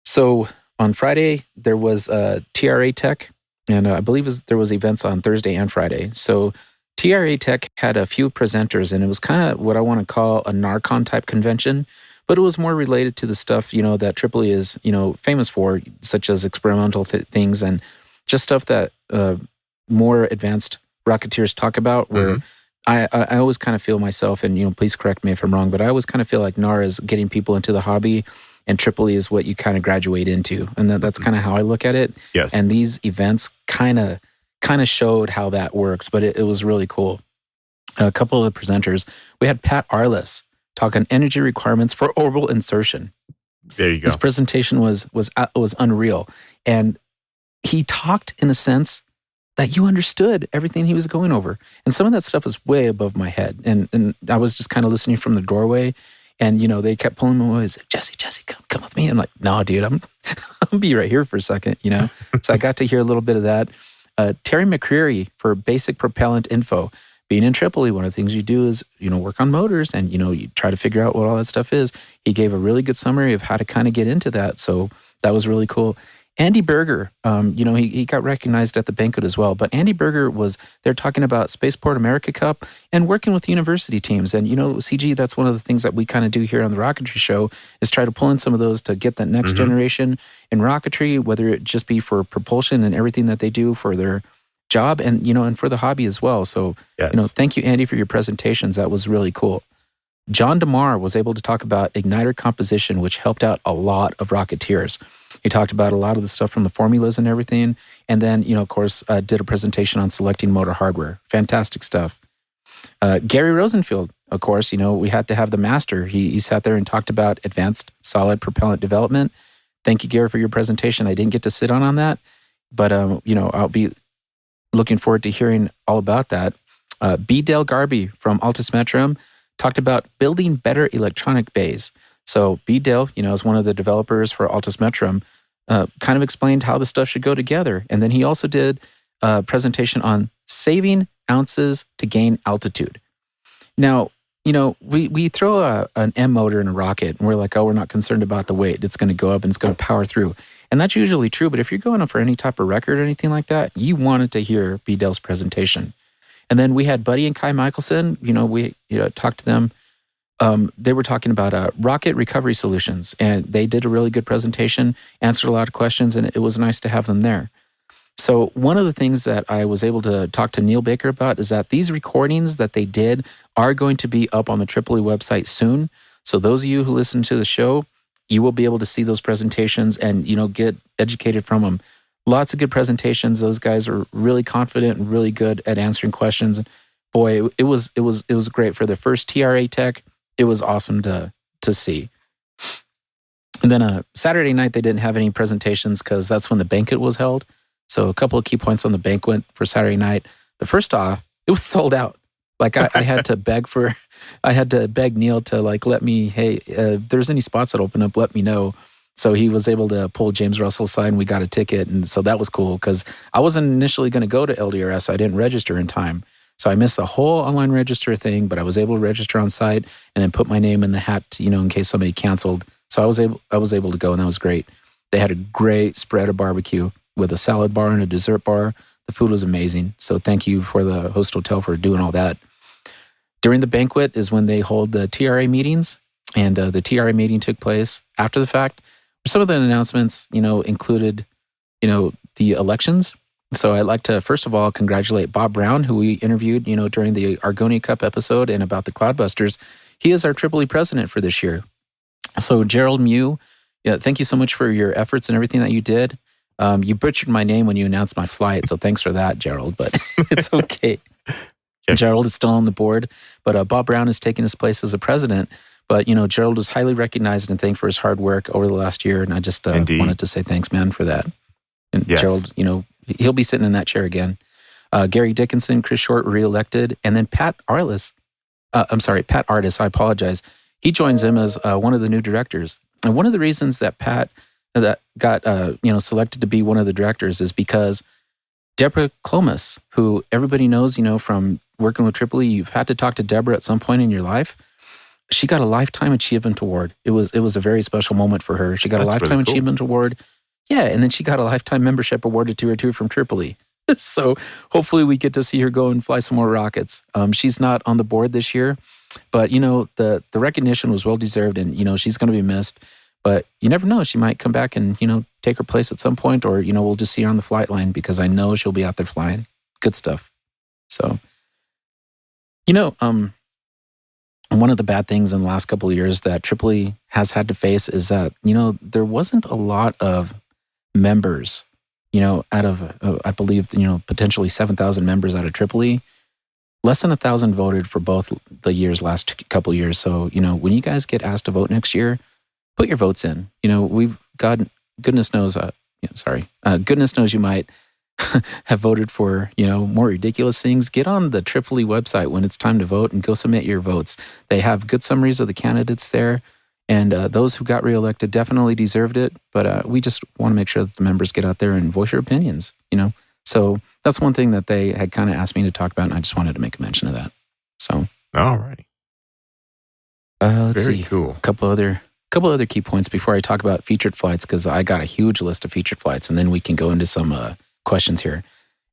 So on Friday, there was TRA Tech. And I believe there was events on Thursday and Friday. So TRA Tech had a few presenters, and it was kind of what I want to call a Narcon type convention, but it was more related to the stuff, that Tripoli is, famous for, such as experimental things and just stuff that more advanced Rocketeers talk about, where I always kind of feel myself, and please correct me if I'm wrong, but I always kind of feel like NAR is getting people into the hobby, and Tripoli is what you kind of graduate into, and that's kind of how I look at it. Yes. And these events kind of showed how that works, but it was really cool. A couple of the presenters, we had Pat Arliss talk on energy requirements for orbital insertion. There you go. His presentation was unreal, and he talked in a sense that you understood everything he was going over. And some of that stuff was way above my head. And I was just kind of listening from the doorway, and, they kept pulling me away. Said, Jesse, come with me. I'm like, no, dude, I'll be right here for a second, So I got to hear a little bit of that. Terry McCreary for basic propellant info. Being in Tripoli, one of the things you do is, work on motors, and, you try to figure out what all that stuff is. He gave a really good summary of how to kind of get into that. So that was really cool. Andy Berger, he got recognized at the banquet as well. But Andy Berger they're talking about Spaceport America Cup and working with university teams. And, CG, that's one of the things that we kind of do here on the Rocketry Show, is try to pull in some of those to get that next generation in rocketry, whether it just be for propulsion and everything that they do for their job and, and for the hobby as well. So, thank you, Andy, for your presentations. That was really cool. John DeMar was able to talk about igniter composition, which helped out a lot of Rocketeers. He talked about a lot of the stuff from the formulas and everything. And then, of course, did a presentation on selecting motor hardware. Fantastic stuff. Gary Rosenfield, of course, we had to have the master. He sat there and talked about advanced solid propellant development. Thank you, Gary, for your presentation. I didn't get to sit on that, but, I'll be looking forward to hearing all about that. B. Dale Garby from Altus Metrum talked about building better electronic bays. So B. Dale, is one of the developers for Altus Metrum, kind of explained how the stuff should go together. And then he also did a presentation on saving ounces to gain altitude. Now, we throw an M motor in a rocket, and we're like, oh, we're not concerned about the weight. It's going to go up and it's going to power through. And that's usually true. But if you're going up for any type of record or anything like that, you wanted to hear B. Dale's presentation. And then we had Buddy and Kai Michelson. We talked to them. They were talking about rocket recovery solutions, and they did a really good presentation, answered a lot of questions, and it was nice to have them there. So one of the things that I was able to talk to Neil Baker about is that these recordings that they did are going to be up on the Tripoli website soon. So those of you who listen to the show, you will be able to see those presentations and, get educated from them. Lots of good presentations. Those guys are really confident and really good at answering questions. Boy, it was great for the first TRA Tech. It was awesome to see. And then Saturday night, they didn't have any presentations because that's when the banquet was held. So a couple of key points on the banquet for Saturday night. The first off, it was sold out. Like I had to beg Neil to let me, hey, if there's any spots that open up, let me know. So he was able to pull James Russell aside, and we got a ticket. And so that was cool because I wasn't initially going to go to Ldrs. I didn't register in time. So I missed the whole online register thing, but I was able to register on site and then put my name in the hat, in case somebody canceled. So I was able to go, and that was great. They had a great spread of barbecue with a salad bar and a dessert bar. The food was amazing. So thank you for the host hotel for doing all that. During the banquet is when they hold the TRA meetings, and the TRA meeting took place after the fact. Some of the announcements, included, the elections. So I'd like to, first of all, congratulate Bob Brown, who we interviewed, during the Argonia Cup episode and about the Cloudbusters. He is our Tripoli president for this year. So Gerald Mew, thank you so much for your efforts and everything that you did. You butchered my name when you announced my flight, so thanks for that, Gerald, but it's okay. Gerald is still on the board, but Bob Brown is taking his place as the president. But, Gerald was highly recognized and thanked for his hard work over the last year, and I just wanted to say thanks, man, for that. And yes. Gerald, he'll be sitting in that chair again. Gary Dickinson, Chris Short were reelected, and then Pat Artis, I apologize. He joins him as one of the new directors. And one of the reasons that Pat got selected to be one of the directors is because Deborah Clomas, who everybody knows, from working with Tripoli, you've had to talk to Deborah at some point in your life. She got a Lifetime Achievement Award. It was a very special moment for her. She got a Lifetime Achievement Award. Yeah, and then she got a lifetime membership awarded to her too from Tripoli. So hopefully we get to see her go and fly some more rockets. She's not on the board this year, but the recognition was well deserved, and she's going to be missed. But you never know; she might come back and take her place at some point, or we'll just see her on the flight line because I know she'll be out there flying. Good stuff. So, one of the bad things in the last couple of years that Tripoli has had to face is that there wasn't a lot of members. Out of, I believe, potentially 7,000 members out of Tripoli, less than 1,000 voted for both the last couple of years. So, when you guys get asked to vote next year, put your votes in. Goodness knows you might have voted for, more ridiculous things. Get on the Tripoli website when it's time to vote and go submit your votes. They have good summaries of the candidates there. And those who got reelected definitely deserved it. But we just want to make sure that the members get out there and voice your opinions, So that's one thing that they had kind of asked me to talk about, and I just wanted to make a mention of that. So, all righty. Let's Very see. Cool. A couple other key points before I talk about featured flights, because I got a huge list of featured flights, and then we can go into some questions here.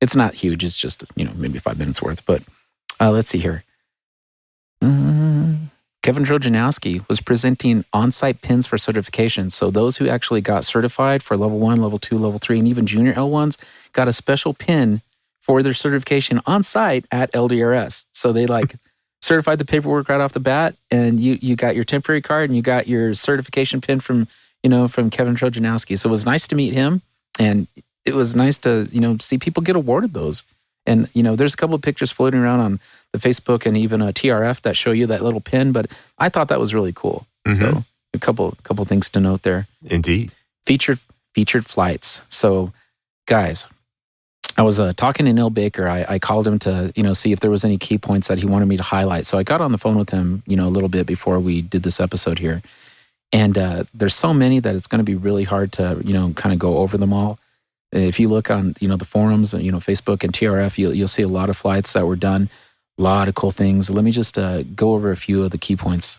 It's not huge. It's just, maybe 5 minutes worth. But let's see here. Kevin Trojanowski was presenting on-site pins for certification. So those who actually got certified for level 1, level 2, level 3, and even junior L1s got a special pin for their certification on-site at LDRS. So they certified the paperwork right off the bat, and you got your temporary card and you got your certification pin from Kevin Trojanowski. So it was nice to meet him, and it was nice to, see people get awarded those. And, there's a couple of pictures floating around on the Facebook and even a TRF that show you that little pin, but I thought that was really cool. Mm-hmm. So a couple things to note there. Indeed. Featured flights. So, guys, I was talking to Neil Baker. I called him to, see if there was any key points that he wanted me to highlight. So I got on the phone with him, a little bit before we did this episode here. And there's so many that it's going to be really hard to, kind of go over them all. If you look on, the forums, Facebook and TRF, you'll see a lot of flights that were done, a lot of cool things. Let me just go over a few of the key points.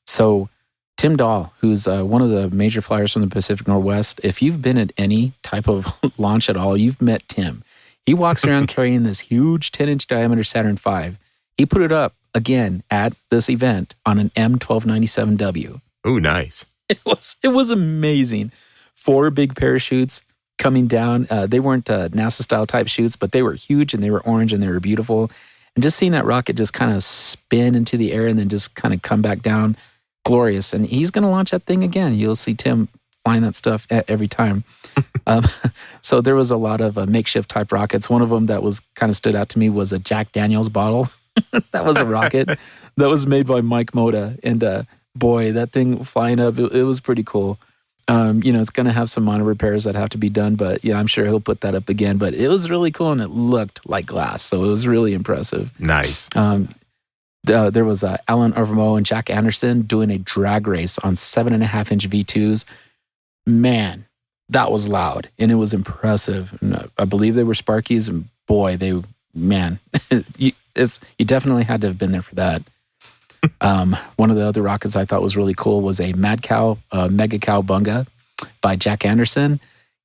So Tim Dahl, who's one of the major flyers from the Pacific Northwest, if you've been at any type of launch at all, you've met Tim. He walks around carrying this huge 10-inch diameter Saturn V. He put it up, again, at this event on an M1297W. Oh, nice. It was amazing. 4 big parachutes coming down. They weren't NASA-style type chutes, but they were huge and they were orange and they were beautiful. And just seeing that rocket just kind of spin into the air and then just kind of come back down, glorious. And he's going to launch that thing again. You'll see Tim flying that stuff every time. So there was a lot of makeshift type rockets. One of them that was kind of stood out to me was a Jack Daniels bottle. That was a rocket that was made by Mike Moda. And boy, that thing flying up, it was pretty cool. It's going to have some minor repairs that have to be done, but I'm sure he'll put that up again. But it was really cool and it looked like glass, so it was really impressive. Nice. There was Alan Overmo and Jack Anderson doing a drag race on 7.5-inch V2s. Man, that was loud and it was impressive. And I believe they were Sparkies, and boy, you definitely had to have been there for that. One of the other rockets I thought was really cool was a Mad Cow, Mega Cow Bunga by Jack Anderson.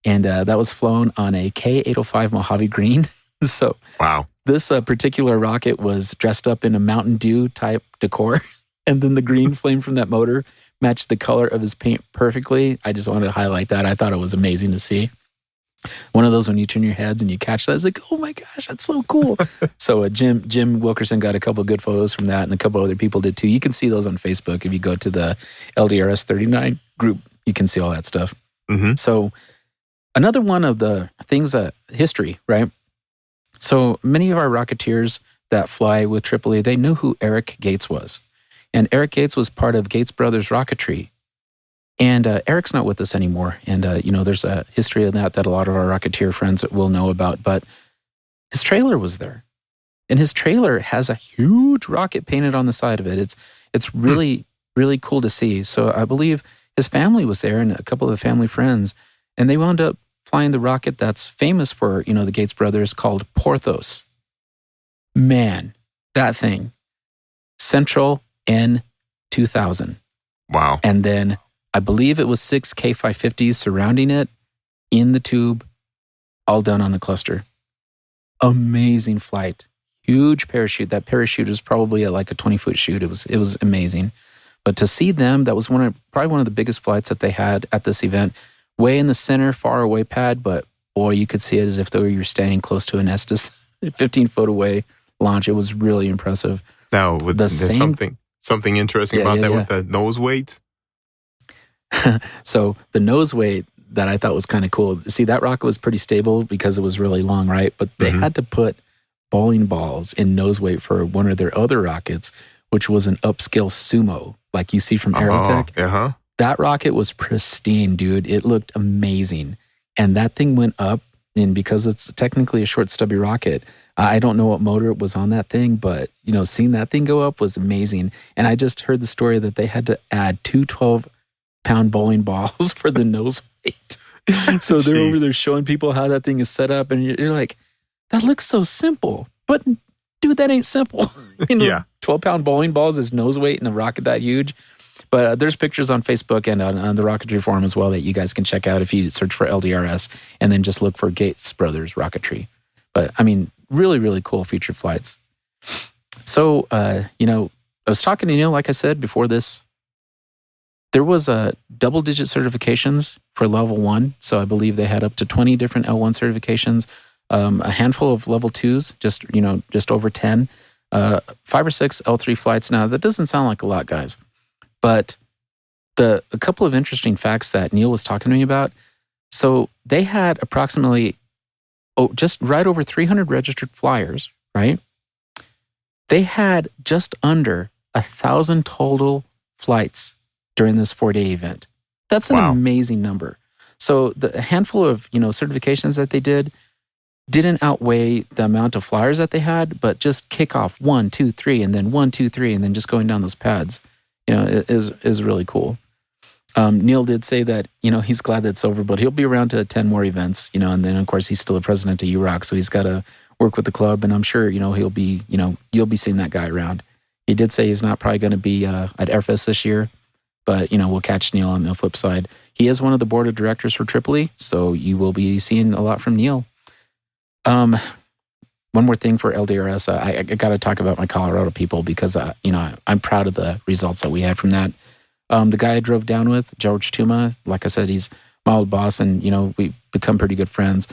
And that was flown on a K805 Mojave Green. So wow. This particular rocket was dressed up in a Mountain Dew type decor. And then the green flame from that motor matched the color of his paint perfectly. I just wanted to highlight that. I thought it was amazing to see. One of those when you turn your heads and you catch that, it's like, oh my gosh, that's so cool. So Jim Wilkerson got a couple of good photos from that, and a couple other people did too. You can see those on Facebook. If you go to the LDRS 39 group, you can see all that stuff. Mm-hmm. So another one of the things history, right? So many of our Rocketeers that fly with Tripoli, they knew who Eric Gates was. And Eric Gates was part of Gates Brothers Rocketry. And Eric's not with us anymore. And, there's a history of that a lot of our Rocketeer friends will know about. But his trailer was there. And his trailer has a huge rocket painted on the side of it. It's really, really cool to see. So I believe his family was there and a couple of the family friends. And they wound up flying the rocket that's famous for, the Gates brothers called Porthos. Man, that thing. Central N2000. Wow. And then I believe it was 6 K550s surrounding it. in the tube, all done on a cluster. Amazing flight. Huge parachute. That parachute is probably like a 20-foot chute. It was amazing. But to see them, that was probably one of the biggest flights that they had at this event. Way in the center, far away pad, but boy, you could see it as if though you were standing close to an Estes 15-foot away launch. It was really impressive. Now, there's something interesting about that with the nose weights. So the nose weight that I thought was kind of cool. See, that rocket was pretty stable because it was really long, right? But they had to put bowling balls in nose weight for one of their other rockets, which was an upscale Sumo, like you see from Aerotech. That rocket was pristine, dude. It looked amazing. And that thing went up, and because it's technically a short, stubby rocket, I don't know what motor was on that thing, but, seeing that thing go up was amazing. And I just heard the story that they had to add 2 12-pound bowling balls for the nose weight. So they're over there showing people how that thing is set up, and you're like, that looks so simple. But, dude, that ain't simple. 12-pound bowling balls is nose weight in a rocket that huge. But there's pictures on Facebook and on the Rocketry forum as well that you guys can check out if you search for LDRS and then just look for Gates Brothers Rocketry. But, I mean, really, really cool featured flights. So, I was talking to Neil, like I said, before this. There was double-digit certifications for level 1. So I believe they had up to 20 different L1 certifications, a handful of level 2s, just over 10, 5 or 6 L3 flights. Now, that doesn't sound like a lot, guys. But a couple of interesting facts that Neil was talking to me about. So they had approximately, just right over 300 registered flyers, right? They had just under 1,000 total flights during this 4-day event. That's an amazing number. So the handful of, certifications that they didn't outweigh the amount of flyers that they had, but just kick off 1, 2, 3, and then 1, 2, 3, and then just going down those pads. It is really cool. Neil did say that, he's glad that it's over, but he'll be around to attend more events, and then, of course, he's still the president of UROC, so he's got to work with the club, and I'm sure, he'll be, you'll be seeing that guy around. He did say he's not probably going to be at Airfest this year, but, we'll catch Neil on the flip side. He is one of the board of directors for Tripoli, so you will be seeing a lot from Neil. One more thing for LDRS, I got to talk about my Colorado people because, I'm proud of the results that we had from that. The guy I drove down with, George Tuma, like I said, he's my old boss, and, we've become pretty good friends.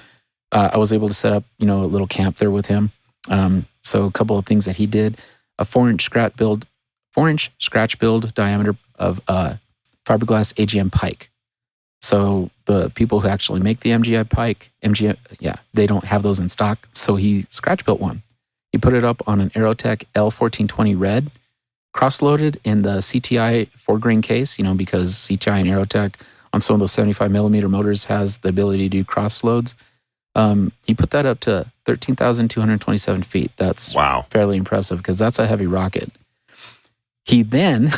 I was able to set up, a little camp there with him. So a couple of things that he did, a 4-inch scratch build diameter of fiberglass AGM pike. So the people who actually make the MGI pike, they don't have those in stock. So he scratch built one. He put it up on an Aerotech L1420 red, cross-loaded in the CTI 4-grain case, because CTI and Aerotech on some of those 75 millimeter motors has the ability to do cross loads. He put that up to 13,227 feet. That's fairly impressive because that's a heavy rocket. He then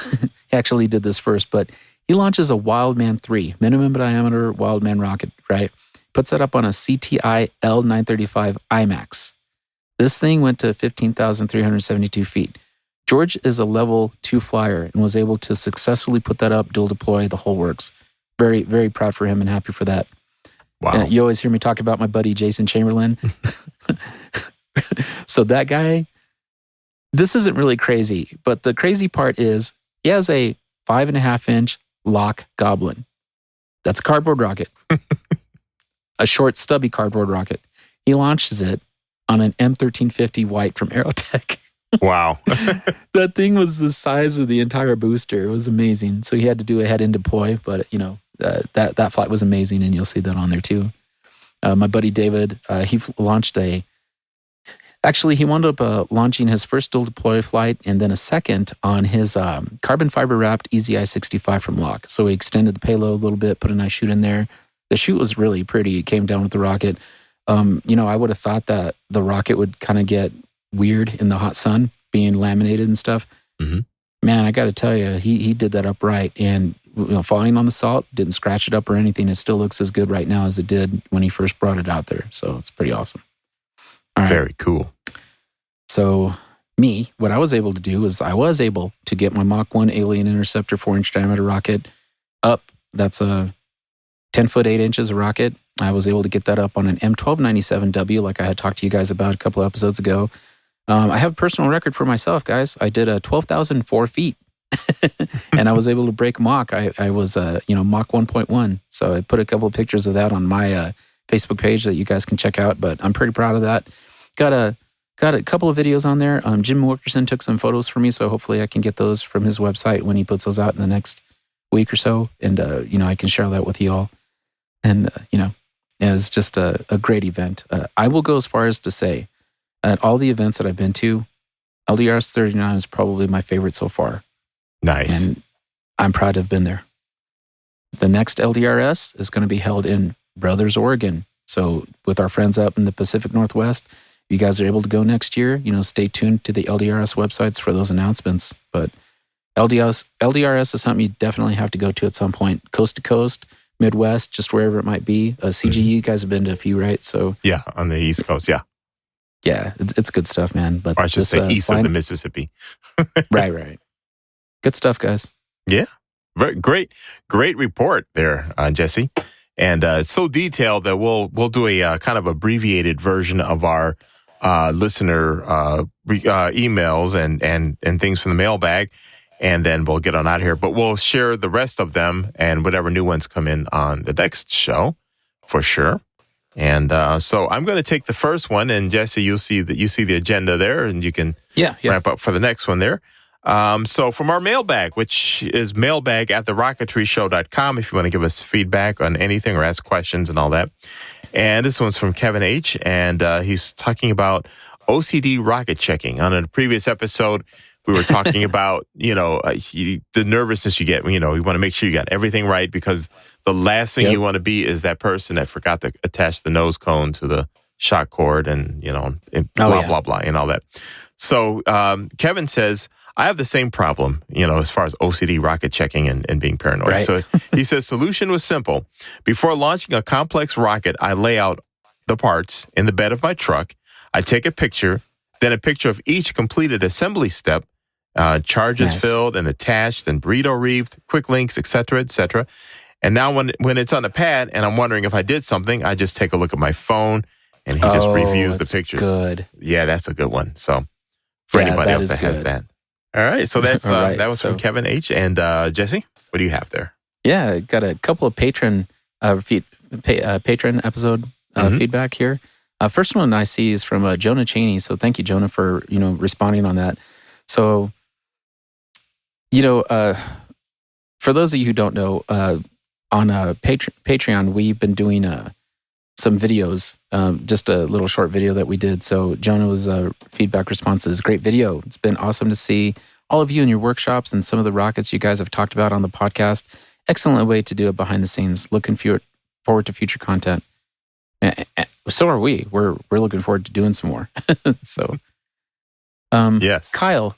actually did this first, but he launches a Wildman 3, minimum diameter Wildman rocket, right? Puts that up on a CTI L935 IMAX. This thing went to 15,372 feet. George is a level 2 flyer and was able to successfully put that up, dual deploy, the whole works. Very, very proud for him and happy for that. Wow. You always hear me talk about my buddy Jason Chamberlain. So that guy, this isn't really crazy, but the crazy part is he has a 5.5-inch Lock Goblin. That's a cardboard rocket. A short, stubby cardboard rocket. He launches it on an M1350 white from Aerotech. Wow. That thing was the size of the entire booster. It was amazing. So he had to do a head-in deploy, but that flight was amazing, and you'll see that on there too. My buddy David, he launched he wound up launching his first dual deploy flight and then a second on his carbon fiber wrapped EZI 65 from Lock. So he extended the payload a little bit, put a nice chute in there. The chute was really pretty. It came down with the rocket. I would have thought that the rocket would kind of get weird in the hot sun, being laminated and stuff. Mm-hmm. Man, I got to tell you, he did that up right. And falling on the salt, didn't scratch it up or anything. It still looks as good right now as it did when he first brought it out there. So it's pretty awesome. All right. Very cool. So what I was able to do is I was able to get my Mach 1 Alien Interceptor 4-inch diameter rocket up. That's a 10 foot 8 inches of rocket. I was able to get that up on an M1297W, like I had talked to you guys about a couple of episodes ago. I have a personal record for myself, guys. I did 12,004 feet, and I was able to break Mach. I was, Mach 1.1. So I put a couple of pictures of that on my Facebook page that you guys can check out. But I'm pretty proud of that. Got a couple of videos on there. Jim Wilkerson took some photos for me, so hopefully I can get those from his website when he puts those out in the next week or so, and I can share that with you all. And it was just a great event. I will go as far as to say, at all the events that I've been to, LDRS 39 is probably my favorite so far. Nice. And I'm proud to have been there. The next LDRS is going to be held in Brothers, Oregon. So with our friends up in the Pacific Northwest, if you guys are able to go next year, stay tuned to the LDRS websites for those announcements. But LDRS is something you definitely have to go to at some point. Coast to coast, Midwest, just wherever it might be. CGE, you guys have been to a few, right? So yeah, on the East Coast, yeah. Yeah, it's good stuff, man. But or I should say east of the Mississippi. Right. Good stuff, guys. Yeah, very great report there, Jesse. And it's so detailed that we'll do a kind of abbreviated version of our listener emails and things from the mailbag. And then we'll get on out of here. But we'll share the rest of them and whatever new ones come in on the next show for sure. And so I'm going to take the first one. And Jesse, you see the agenda there, and you can wrap up for the next one there. So from our mailbag, which is mailbag at TheRocketryShow.com, if you want to give us feedback on anything or ask questions and all that. And this one's from Kevin H. And he's talking about OCD rocket checking. On a previous episode, we were talking about, the nervousness you get when, you want to make sure you got everything right, because the last thing you want to be is that person that forgot to attach the nose cone to the shock cord and, blah, blah, and all that. So Kevin says, I have the same problem, as far as OCD rocket checking and being paranoid. Right. So he says, solution was simple. Before launching a complex rocket, I lay out the parts in the bed of my truck. I take a picture, then a picture of each completed assembly step, charges filled and attached, and burrito reeved, quick links, etc., etc. And now when it's on the pad and I'm wondering if I did something, I just take a look at my phone and he just reviews the pictures. Good. Yeah, that's a good one. So for anybody else that has that. All right. So that's that was from Kevin H. And Jesse, what do you have there? Yeah, I got a couple of patron episode feedback here. First one I see is from Jonah Cheney. So thank you, Jonah, for responding on that. So, for those of you who don't know, on Patreon, we've been doing some videos, just a little short video that we did. So Jonah was feedback responses. Great video. It's been awesome to see all of you in your workshops and some of the rockets you guys have talked about on the podcast. Excellent way to do it behind the scenes. Looking forward to future content. So are we. We're looking forward to doing some more. So, yes. Kyle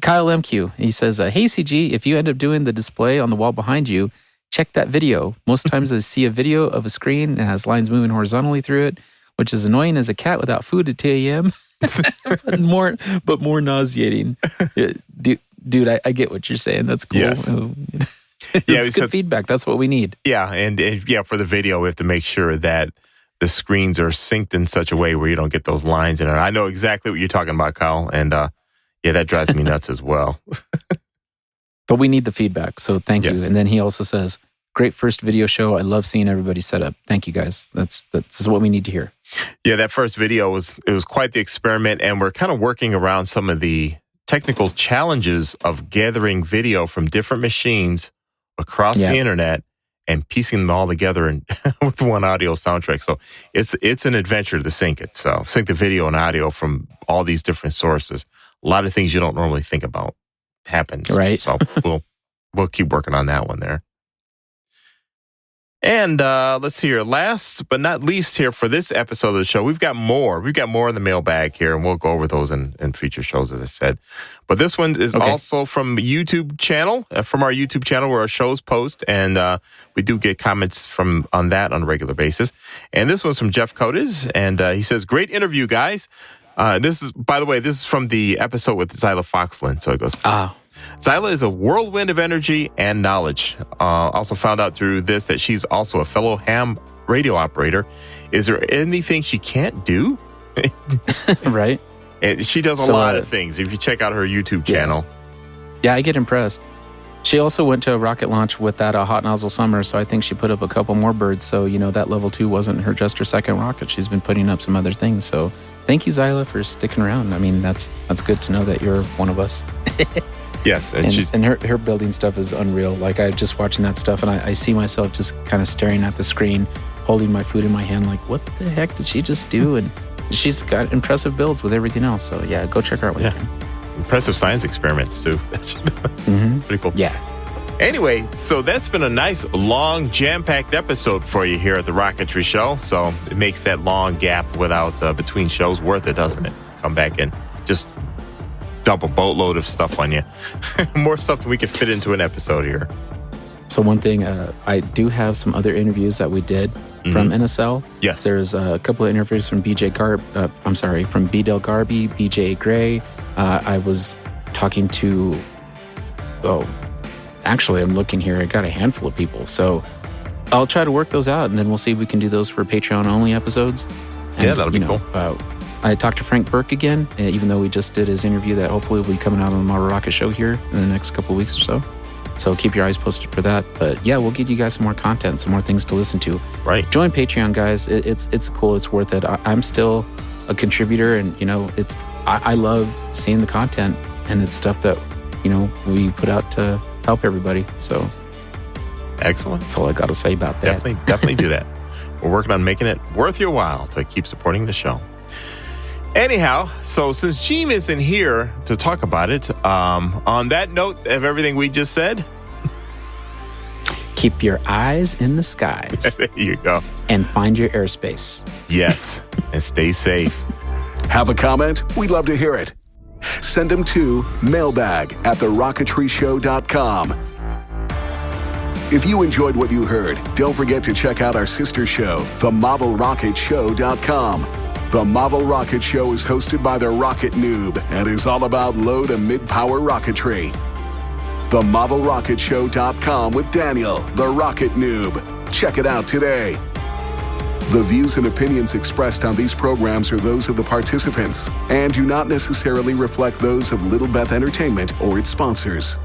MQ, he says, hey CG, if you end up doing the display on the wall behind you, check that video. Most times I see a video of a screen that has lines moving horizontally through it, which is annoying as a cat without food at 2 a.m., but more nauseating. Dude, I get what you're saying. That's cool. Yes. It's good feedback. That's what we need. Yeah, and for the video, we have to make sure that the screens are synced in such a way where you don't get those lines in it. I know exactly what you're talking about, Kyle, and that drives me nuts as well. But we need the feedback, so thank you. And then he also says, great first video show. I love seeing everybody set up. Thank you, guys. That's what we need to hear. Yeah, that first video was quite the experiment, and we're kind of working around some of the technical challenges of gathering video from different machines across the internet and piecing them all together with one audio soundtrack. So it's an adventure to sync it. So sync the video and audio from all these different sources. A lot of things you don't normally think about happens. Right. So we'll keep working on that one there. And let's see here. Last but not least here for this episode of the show, we've got more. We've got more in the mailbag here, and we'll go over those in future shows, as I said. But this one is also from YouTube channel, from our YouTube channel where our shows post, and we do get comments on that on a regular basis. And this one's from Jeff Codes, and he says, great interview, guys. This is from the episode with Zyla Foxland. So it goes, Zyla is a whirlwind of energy and knowledge. Also found out through this that she's also a fellow ham radio operator. Is there anything she can't do? Right. And she does a lot of things. If you check out her YouTube channel. Yeah, I get impressed. She also went to a rocket launch with that hot nozzle summer, so I think she put up a couple more birds. So, you know, that level 2 wasn't just her second rocket. She's been putting up some other things. So thank you, Zyla, for sticking around. I mean, that's good to know that you're one of us. Yes. And her building stuff is unreal. Like, I'm just watching that stuff, and I see myself just kind of staring at the screen, holding my food in my hand, like, what the heck did she just do? And she's got impressive builds with everything else. So, yeah, go check her out when you can. Impressive science experiments, too. Pretty cool. Yeah. Anyway, so that's been a nice, long, jam-packed episode for you here at the Rocketry Show. So it makes that long gap without between shows worth it, doesn't it? Come back and just dump a boatload of stuff on you. More stuff than we could fit into an episode here. So one thing, I do have some other interviews that we did from NSL. Yes. There's a couple of interviews from from B. Del Garby, BJ Gray. I was talking to, actually, I'm looking here. I got a handful of people. So I'll try to work those out, and then we'll see if we can do those for Patreon-only episodes. And, yeah, that'll be cool. I talked to Frank Burke again, even though we just did his interview that hopefully will be coming out on the Model Rocket Show here in the next couple of weeks or so. So keep your eyes posted for that. But yeah, we'll give you guys some more content, some more things to listen to. Right. Join Patreon, guys. It's cool. It's worth it. I'm still a contributor, and, you know, I love seeing the content, and it's stuff that, you know, we put out to help everybody. So excellent. That's all I got to say about that. Definitely do that. We're working on making it worth your while to keep supporting the show. Anyhow, so since Jeem isn't here to talk about it, on that note of everything we just said, keep your eyes in the skies. There you go. And find your airspace. Yes, and stay safe. Have a comment? We'd love to hear it. Send them to mailbag@TheRocketryShow.com. If you enjoyed what you heard, don't forget to check out our sister show, TheModelRocketShow.com. The Model Rocket Show is hosted by the Rocket Noob and is all about low to mid-power rocketry. TheModelRocketShow.com with Daniel, the Rocket Noob. Check it out today. The views and opinions expressed on these programs are those of the participants and do not necessarily reflect those of Little Beth Entertainment or its sponsors.